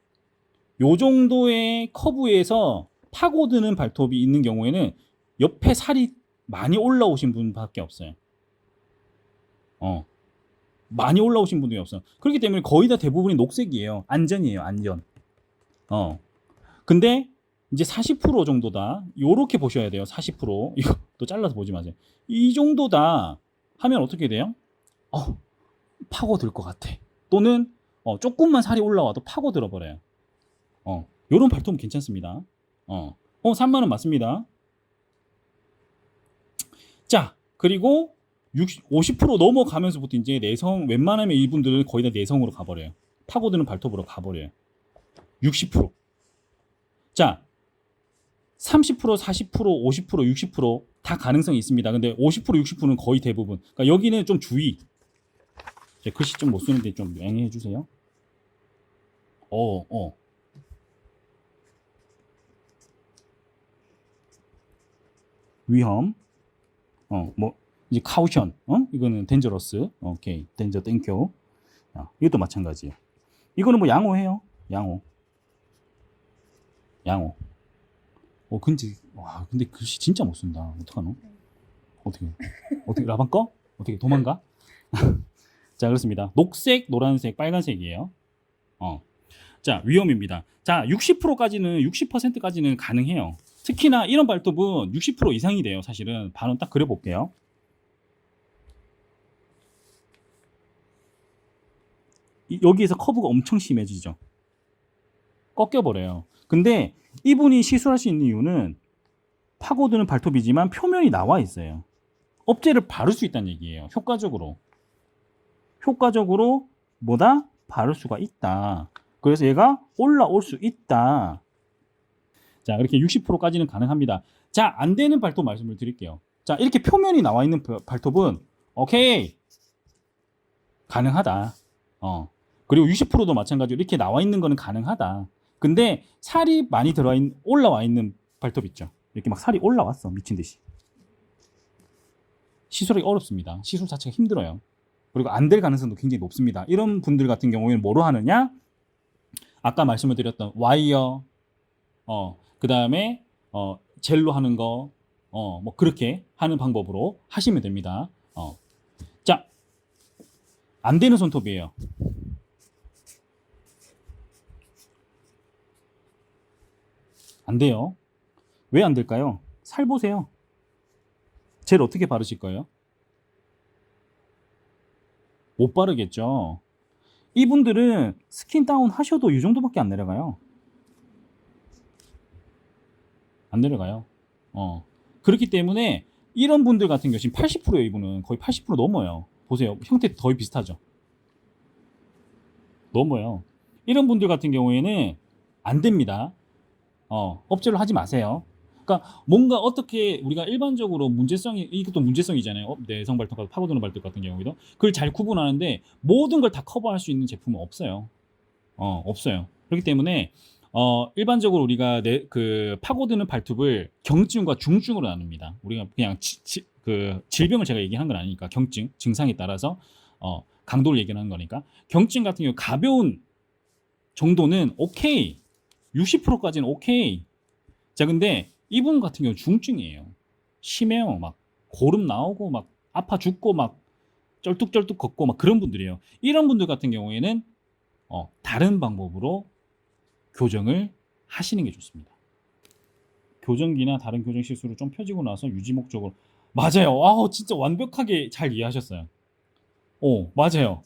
요 정도의 커브에서 파고드는 발톱이 있는 경우에는 옆에 살이 많이 올라오신 분밖에 없어요. 많이 올라오신 분들이 없어요. 그렇기 때문에 거의 다 대부분이 녹색이에요. 안전이에요, 안전. 근데 이제 40% 정도다. 요렇게 보셔야 돼요. 40%. 이거 또 잘라서 보지 마세요. 이 정도다 하면 어떻게 돼요? 파고들 것 같아. 또는 조금만 살이 올라와도 파고들어 버려요. 요런 발톱은 괜찮습니다. 3만 원 맞습니다. 자, 그리고 50% 넘어가면서부터 이제 내성, 웬만하면 이분들은 거의 다 내성으로 가버려요. 파고드는 발톱으로 가버려요. 60%. 자, 30%, 40%, 50%, 60%다 가능성이 있습니다. 근데 50%, 60%는 거의 대부분. 그러니까 여기는 좀 주의. 글씨 좀 못 쓰는데 좀 양해해 주세요. 위험. 뭐 이제 카우션. 이거는 덴저러스. 오케이. 덴저 땡큐. 이것도 마찬가지예요. 이거는 뭐 양호해요. 양호. 근데 글씨 진짜 못 쓴다. 어떡하노? 어떻게 라방 꺼? 어떻게 도망가? 자, 그렇습니다. 녹색, 노란색, 빨간색이에요. 자, 위험입니다. 자, 60%까지는 60%까지는 가능해요. 특히나 이런 발톱은 60% 이상이 돼요. 사실은 반원 딱 그려볼게요. 여기에서 커브가 엄청 심해지죠. 꺾여버려요. 근데 이분이 시술할 수 있는 이유는 파고드는 발톱이지만 표면이 나와 있어요. 업체를 바를 수 있다는 얘기예요. 효과적으로 뭐다? 바를 수가 있다. 그래서 얘가 올라올 수 있다. 자, 이렇게 60%까지는 가능합니다. 자, 안 되는 발톱 말씀을 드릴게요. 자, 이렇게 표면이 나와 있는 발톱은 오케이, 가능하다. 그리고 60%도 마찬가지로 이렇게 나와 있는 거는 가능하다. 근데 살이 많이 올라와 있는 발톱 있죠. 이렇게 막 살이 올라왔어, 미친 듯이. 시술하기 어렵습니다. 시술 자체가 힘들어요. 그리고 안 될 가능성도 굉장히 높습니다. 이런 분들 같은 경우에는 뭐로 하느냐? 아까 말씀을 드렸던 와이어, 그 다음에 젤로 하는 거, 뭐 그렇게 하는 방법으로 하시면 됩니다. 자, 안 되는 손톱이에요. 안 돼요. 왜 안 될까요? 살 보세요. 젤 어떻게 바르실 거예요? 못 바르겠죠. 이분들은 스킨 다운 하셔도 이 정도밖에 안 내려가요. 안 내려가요. 그렇기 때문에 이런 분들 같은 경우 지금 80%예요. 이분은 거의 80% 넘어요. 보세요. 형태 거의 비슷하죠. 넘어요. 이런 분들 같은 경우에는 안 됩니다. 업체로 하지 마세요. 그러니까 뭔가 어떻게 우리가 일반적으로 문제성이, 이것도 문제성이잖아요. 내성 발톱과 파고드는 발톱 같은 경우에도 그걸 잘 구분하는데 모든 걸 다 커버할 수 있는 제품은 없어요. 없어요. 그렇기 때문에 일반적으로 우리가 그 파고드는 발톱을 경증과 중증으로 나눕니다. 우리가 그냥 그 질병을 제가 얘기한 건 아니니까 경증 증상에 따라서 강도를 얘기하는 거니까 경증 같은 경우 가벼운 정도는 오케이, 60%까지는 오케이. 자, 근데 이분 같은 경우 중증이에요. 심해요. 막 고름 나오고 막 아파 죽고 막 쩔뚝쩔뚝 걷고 막 그런 분들이에요. 이런 분들 같은 경우에는 다른 방법으로 교정을 하시는 게 좋습니다. 교정기나 다른 교정 실수로 좀 펴지고 나서 유지 목적으로. 맞아요. 진짜 완벽하게 잘 이해하셨어요. 맞아요.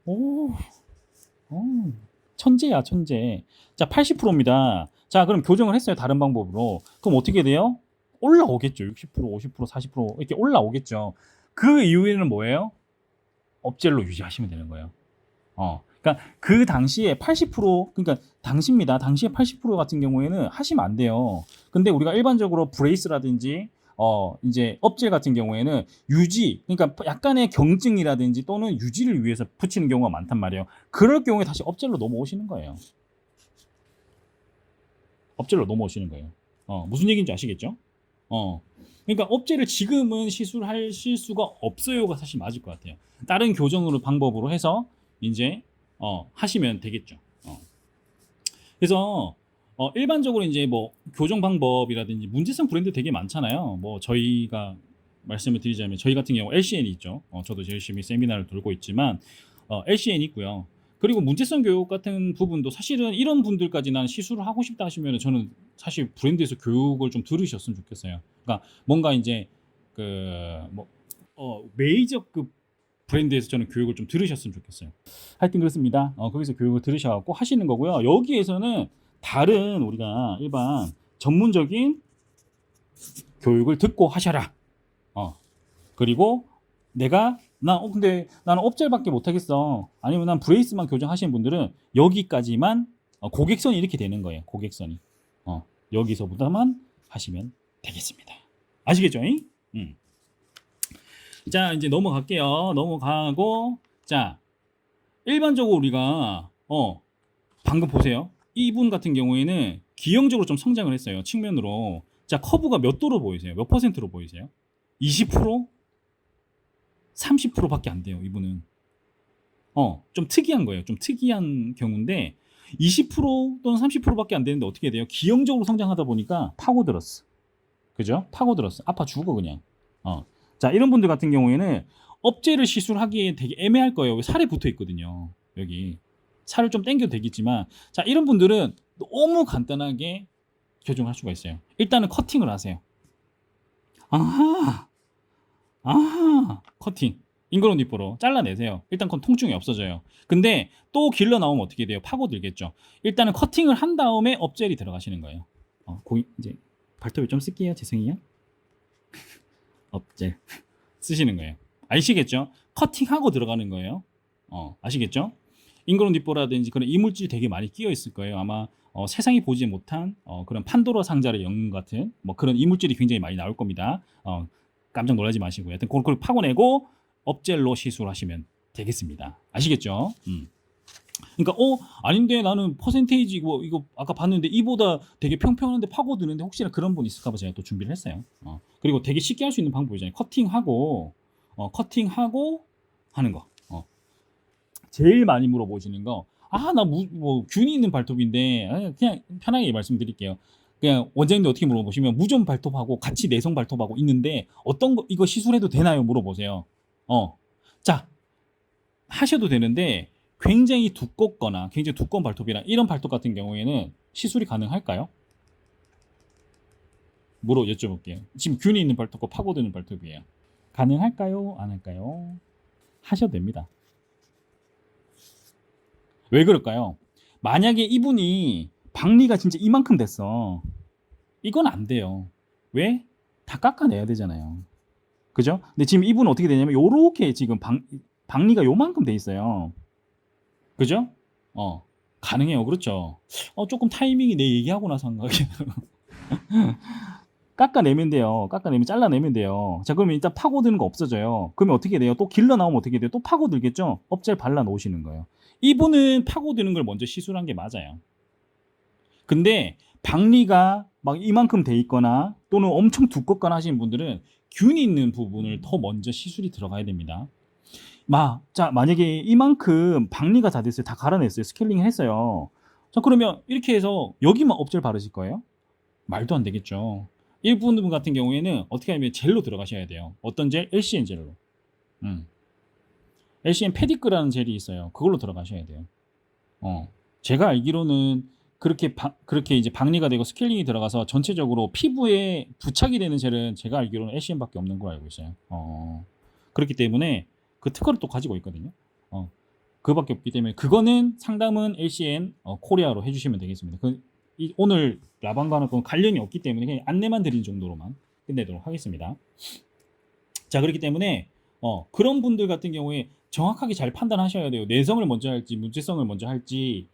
오, 천재야, 천재. 자, 80%입니다. 자, 그럼 교정을 했어요. 다른 방법으로. 그럼 어떻게 돼요? 올라오겠죠. 60%, 50%, 40% 이렇게 올라오겠죠. 그 이후에는 뭐예요? 업젤로 유지하시면 되는 거예요. 그러니까 그 당시에 80%, 그러니까 당시입니다. 당시에 80% 같은 경우에는 하시면 안 돼요. 근데 우리가 일반적으로 브레이스라든지 이제 업젤 같은 경우에는 유지, 그러니까 약간의 경증이라든지 또는 유지를 위해서 붙이는 경우가 많단 말이에요. 그럴 경우에 다시 업젤로 넘어오시는 거예요. 업젤로 넘어오시는 거예요. 무슨 얘기인지 아시겠죠? 그러니까 업체를 지금은 시술하실 수가 없어요가 사실 맞을 것 같아요. 다른 교정으로 방법으로 해서 이제 하시면 되겠죠. 그래서 일반적으로 이제 뭐 교정 방법이라든지 문제성 브랜드 되게 많잖아요. 뭐 저희가 말씀을 드리자면 저희 같은 경우 LCN이 있죠. 저도 열심히 세미나를 돌고 있지만 LCN이 있고요. 그리고 문제성 교육 같은 부분도 사실은 이런 분들까지 난 시술을 하고 싶다 하시면 저는 사실 브랜드에서 교육을 좀 들으셨으면 좋겠어요. 그러니까 뭔가 이제 그뭐 메이저급 브랜드에서 저는 교육을 좀 들으셨으면 좋겠어요. 하여튼 그렇습니다. 거기서 교육을 들으셔갖고 하시는 거고요. 여기에서는 다른 우리가 일반 전문적인 교육을 듣고 하셔라. 그리고 내가 근데 나는 업젤밖에 못하겠어. 아니면 난 브레이스만 교정하시는 분들은 여기까지만 고객선이 이렇게 되는 거예요. 고객선이 여기서부터만 하시면 되겠습니다. 아시겠죠? 자, 이제 넘어갈게요. 넘어가고 자, 일반적으로 우리가 방금 보세요. 이분 같은 경우에는 기형적으로 좀 성장을 했어요. 측면으로. 자, 커브가 몇 도로 보이세요? 몇 퍼센트로 보이세요? 20%? 30%밖에 안 돼요. 이분은. 좀 특이한 거예요. 좀 특이한 경우인데 20% 또는 30%밖에 안 되는데 어떻게 돼요? 기형적으로 성장하다 보니까 파고들었어. 그죠? 파고들었어. 아파 죽어 그냥. 자, 이런 분들 같은 경우에는 업체를 시술하기에 되게 애매할 거예요. 살에 붙어 있거든요. 여기 살을 좀 당겨도 되겠지만, 자, 이런 분들은 너무 간단하게 교정할 수가 있어요. 일단은 커팅을 하세요. 커팅. 잉그런 뒷부로 잘라내세요. 일단 그건 통증이 없어져요. 근데 또 길러 나오면 어떻게 돼요? 파고들겠죠. 일단은 커팅을 한 다음에 업젤이 들어가시는 거예요. 이제 발톱을 좀 쓸게요. 죄송해요. 업젤 쓰시는 거예요. 아시겠죠? 커팅하고 들어가는 거예요. 아시겠죠? 잉그런 뒷보라든지 그런 이물질이 되게 많이 끼어 있을 거예요. 아마 세상이 보지 못한 그런 판도라 상자의 영웅 같은 뭐 그런 이물질이 굉장히 많이 나올 겁니다. 깜짝 놀라지 마시고요. 하여튼 그걸 파고내고 업젤로 시술하시면 되겠습니다. 아시겠죠? 그러니까 아닌데 나는 퍼센테이지 이거 아까 봤는데 이보다 되게 평평한데 파고드는데 혹시나 그런 분 있을까 봐 제가 또 준비를 했어요. 그리고 되게 쉽게 할 수 있는 방법이잖아요. 커팅하고 하는 거. 제일 많이 물어보시는 거. 나 뭐 균이 있는 발톱인데 그냥 편하게 말씀드릴게요. 그냥 원장님도 어떻게 물어보시면 무좀 발톱하고 같이 내성 발톱하고 있는데 어떤 거 이거 시술해도 되나요? 물어보세요. 자, 하셔도 되는데 굉장히 두껍거나 굉장히 두꺼운 발톱이나 이런 발톱 같은 경우에는 시술이 가능할까요? 여쭤볼게요. 지금 균이 있는 발톱과 파고드는 발톱이에요. 가능할까요? 안 할까요? 하셔도 됩니다. 왜 그럴까요? 만약에 이분이 박리가 진짜 이만큼 됐어. 이건 안 돼요. 왜? 다 깎아내야 되잖아요. 그죠? 근데 지금 이분은 어떻게 되냐면 요렇게 지금 박리가 요만큼 돼 있어요. 그죠? 가능해요. 그렇죠? 조금 타이밍이 내 얘기하고 나서 한 거예요. 깎아내면 돼요. 깎아내면 잘라내면 돼요. 자, 그러면 일단 파고드는 거 없어져요. 그러면 어떻게 돼요? 또 길러 나오면 어떻게 돼요? 또 파고들겠죠? 업체를 발라 놓으시는 거예요. 이분은 파고드는 걸 먼저 시술한 게 맞아요. 근데 박리가 막 이만큼 돼 있거나 또는 엄청 두껍거나 하시는 분들은 균이 있는 부분을 더 먼저 시술이 들어가야 됩니다. 자, 만약에 이만큼 박리가 다 됐어요. 다 갈아냈어요. 스케일링을 했어요. 자, 그러면 이렇게 해서 여기만 업체를 바르실 거예요? 말도 안 되겠죠. 일부분 같은 경우에는 어떻게 하면 젤로 들어가셔야 돼요. 어떤 젤? LCN 젤로. 음. LCN 페디크라는 젤이 있어요. 그걸로 들어가셔야 돼요. 제가 알기로는 그렇게 이제 박리가 되고 스케일링이 들어가서 전체적으로 피부에 부착이 되는 젤은 제가 알기로는 LCN밖에 없는 걸로 알고 있어요. 그렇기 때문에 그 특허를 또 가지고 있거든요. 그밖에 없기 때문에 그거는 상담은 LCN 코리아로 해주시면 되겠습니다. 오늘 라방과는 관련이 없기 때문에 그냥 안내만 드린 정도로만 끝내도록 하겠습니다. 자, 그렇기 때문에 그런 분들 같은 경우에 정확하게 잘 판단하셔야 돼요. 내성을 먼저 할지 문제성을 먼저 할지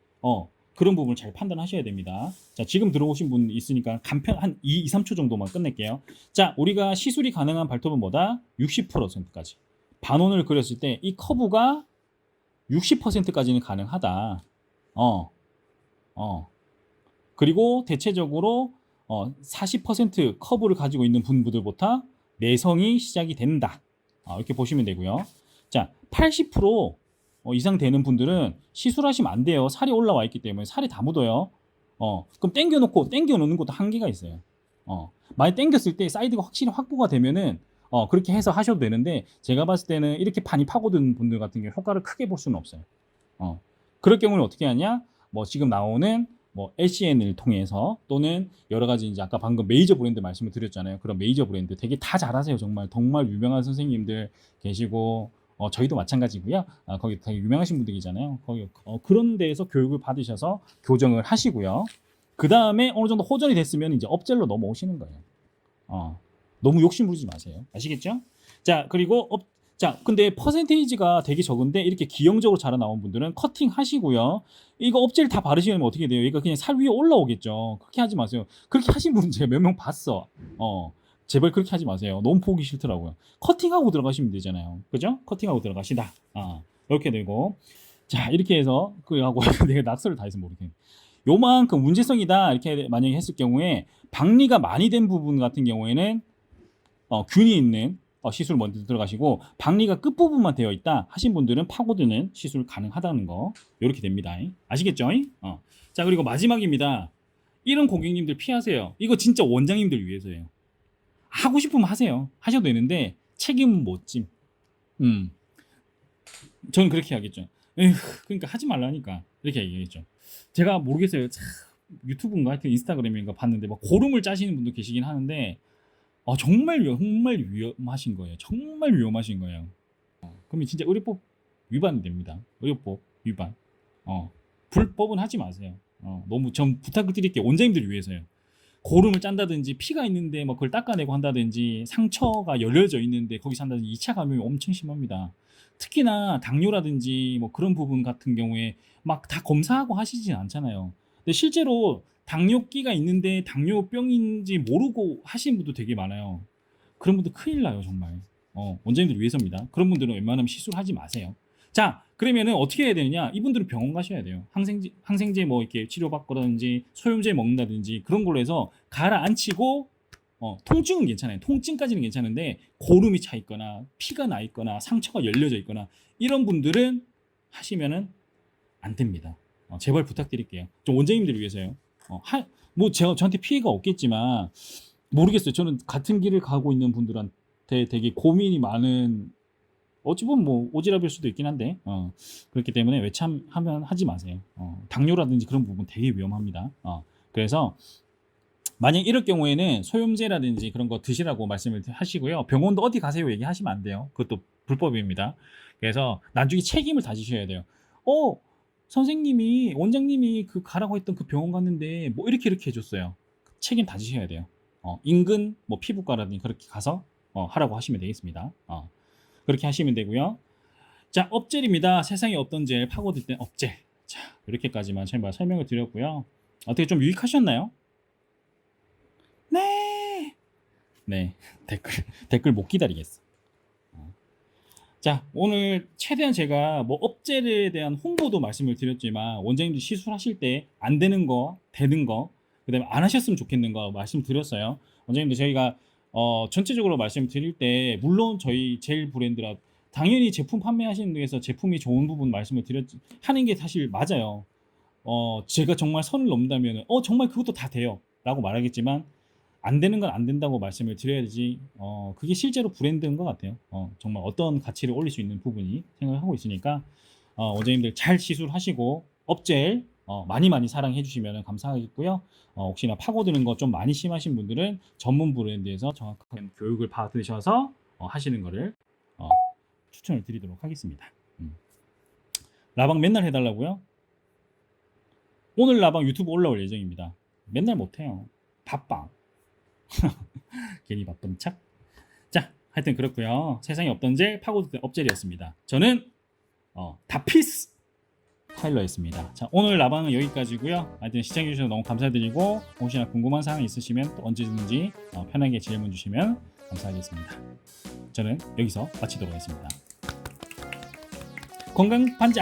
그런 부분을 잘 판단하셔야 됩니다. 자, 지금 들어오신 분 있으니까 간편 한 2, 3초 정도만 끝낼게요. 자, 우리가 시술이 가능한 발톱은 뭐다? 60%까지. 반원을 그렸을 때 이 커브가 60%까지는 가능하다. 그리고 대체적으로 40% 커브를 가지고 있는 분들부터 내성이 시작이 된다. 이렇게 보시면 되고요. 자, 80% 이상 되는 분들은 시술하시면 안 돼요. 살이 올라와 있기 때문에 살이 다 묻어요. 그럼 당겨 놓는 것도 한계가 있어요. 많이 당겼을 때 사이드가 확실히 확보가 되면은 그렇게 해서 하셔도 되는데 제가 봤을 때는 이렇게 많이 파고드는 분들 같은 경우 효과를 크게 볼 수는 없어요. 그럴 경우는 어떻게 하냐? 뭐 지금 나오는 뭐 LCN을 통해서 또는 여러 가지 이제 아까 방금 메이저 브랜드 말씀을 드렸잖아요. 그런 메이저 브랜드 되게 다 잘하세요. 정말 유명한 선생님들 계시고 저희도 마찬가지고요. 거기 되게 유명하신 분들이잖아요. 거기 그런 데에서 교육을 받으셔서 교정을 하시고요. 그 다음에 어느 정도 호전이 됐으면 이제 업젤로 넘어오시는 거예요. 너무 욕심 부리지 마세요. 아시겠죠? 자, 그리고 자, 근데 퍼센테이지가 되게 적은데 이렇게 기형적으로 자라 나온 분들은 커팅 하시고요. 이거 업체를 다 바르시면 어떻게 돼요? 이거 그냥 살 위에 올라오겠죠. 그렇게 하지 마세요. 그렇게 하신 분은 제가 몇 명 봤어. 제발 그렇게 하지 마세요. 너무 보기 싫더라고요. 커팅하고 들어가시면 되잖아요. 그죠? 커팅하고 들어가시다. 이렇게 되고. 자, 이렇게 해서 그하고 내가 낙서를 다 해서 모르겠네. 요만큼 문제성이다 이렇게 만약에 했을 경우에 박리가 많이 된 부분 같은 경우에는 균이 있는 시술 먼저 들어가시고 박리가 끝부분만 되어 있다 하신 분들은 파고드는 시술 가능하다는 거 이렇게 됩니다. 아시겠죠? 자, 그리고 마지막입니다. 이런 고객님들 피하세요. 이거 진짜 원장님들 위해서예요. 하고 싶으면 하세요. 하셔도 되는데 책임은 못 짐. 저는 그렇게 하겠죠. 그러니까 하지 말라니까 이렇게 얘기했죠. 제가 모르겠어요. 유튜브인가 하여튼 인스타그램인가 봤는데 막 고름을 짜시는 분도 계시긴 하는데 정말 위험하신 거예요. 정말 위험하신 거예요. 그러면 진짜 의료법 위반이 됩니다. 의료법 위반. 불법은 하지 마세요. 너무 전 부탁을 드릴게요. 원장님들 위해서요. 고름을 짠다든지 피가 있는데 뭐 그걸 닦아내고 한다든지 상처가 열려져 있는데 거기서 한다든지 2차 감염이 엄청 심합니다. 특히나 당뇨라든지 뭐 그런 부분 같은 경우에 막 다 검사하고 하시진 않잖아요. 근데 실제로 당뇨기가 있는데 당뇨병인지 모르고 하시는 분도 되게 많아요. 그런 분들 큰일 나요, 정말. 원장님들 위해서입니다. 그런 분들은 웬만하면 시술하지 마세요. 자, 그러면은 어떻게 해야 되느냐? 이분들은 병원 가셔야 돼요. 항생제 뭐 이렇게 치료받거든지 소염제 먹는다든지 그런 걸로 해서 가라앉히고 통증은 괜찮아요. 통증까지는 괜찮은데 고름이 차 있거나 피가 나 있거나 상처가 열려져 있거나 이런 분들은 하시면은 안 됩니다. 제발 부탁드릴게요. 좀 원장님들을 위해서요. 뭐 저한테 피해가 없겠지만 모르겠어요. 저는 같은 길을 가고 있는 분들한테 되게 고민이 많은 어찌 보면 뭐 오지랖일 수도 있긴 한데 그렇기 때문에 외참하면 하지 마세요. 당뇨라든지 그런 부분 되게 위험합니다. 그래서 만약 이럴 경우에는 소염제라든지 그런 거 드시라고 말씀을 하시고요. 병원도 어디 가세요 얘기하시면 안 돼요. 그것도 불법입니다. 그래서 나중에 책임을 다지셔야 돼요. 선생님이 원장님이 그 가라고 했던 그 병원 갔는데 뭐 이렇게 해줬어요. 책임 다지셔야 돼요. 인근 뭐 피부과라든지 그렇게 가서 하라고 하시면 되겠습니다. 그렇게 하시면 되고요. 자, 업젤입니다. 세상에 없던 젤 파고들 땐 업젤. 자, 이렇게까지만 제가 설명을 드렸고요. 어떻게 좀 유익하셨나요? 네. 네. 댓글 못 기다리겠어. 자, 오늘 최대한 제가 뭐 업젤에 대한 홍보도 말씀을 드렸지만 원장님들 시술하실 때 안 되는 거, 되는 거, 그다음에 안 하셨으면 좋겠는 거 말씀드렸어요. 원장님들 저희가 전체적으로 말씀드릴 때 물론 저희 젤 브랜드라 당연히 제품 판매하시는 데에서 제품이 좋은 부분 말씀을 하는 게 사실 맞아요. 제가 정말 선을 넘는다면 정말 그것도 다 돼요 라고 말하겠지만 안 되는 건 안 된다고 말씀을 드려야지 그게 실제로 브랜드인 것 같아요. 정말 어떤 가치를 올릴 수 있는 부분이 생각을 하고 있으니까 원장님들 잘 시술하시고 업젤 많이 사랑해 주시면 감사하겠고요. 혹시나 파고드는 거 좀 많이 심하신 분들은 전문 브랜드에서 정확한 교육을 받으셔서 하시는 거를 추천을 드리도록 하겠습니다. 라방 맨날 해달라고요? 오늘 라방 유튜브 올라올 예정입니다. 맨날 못해요. 바빠. 괜히 바쁜 척. 자, 하여튼 그렇고요. 세상에 없던 젤 파고드 업젤이었습니다. 저는 다피스 타일러였습니다. 자, 오늘 라방은 여기까지고요. 하여튼 시청해 주셔서 너무 감사드리고 혹시나 궁금한 사항 있으시면 또 언제든지 편하게 질문 주시면 감사하겠습니다. 저는 여기서 마치도록 하겠습니다. 건강 반지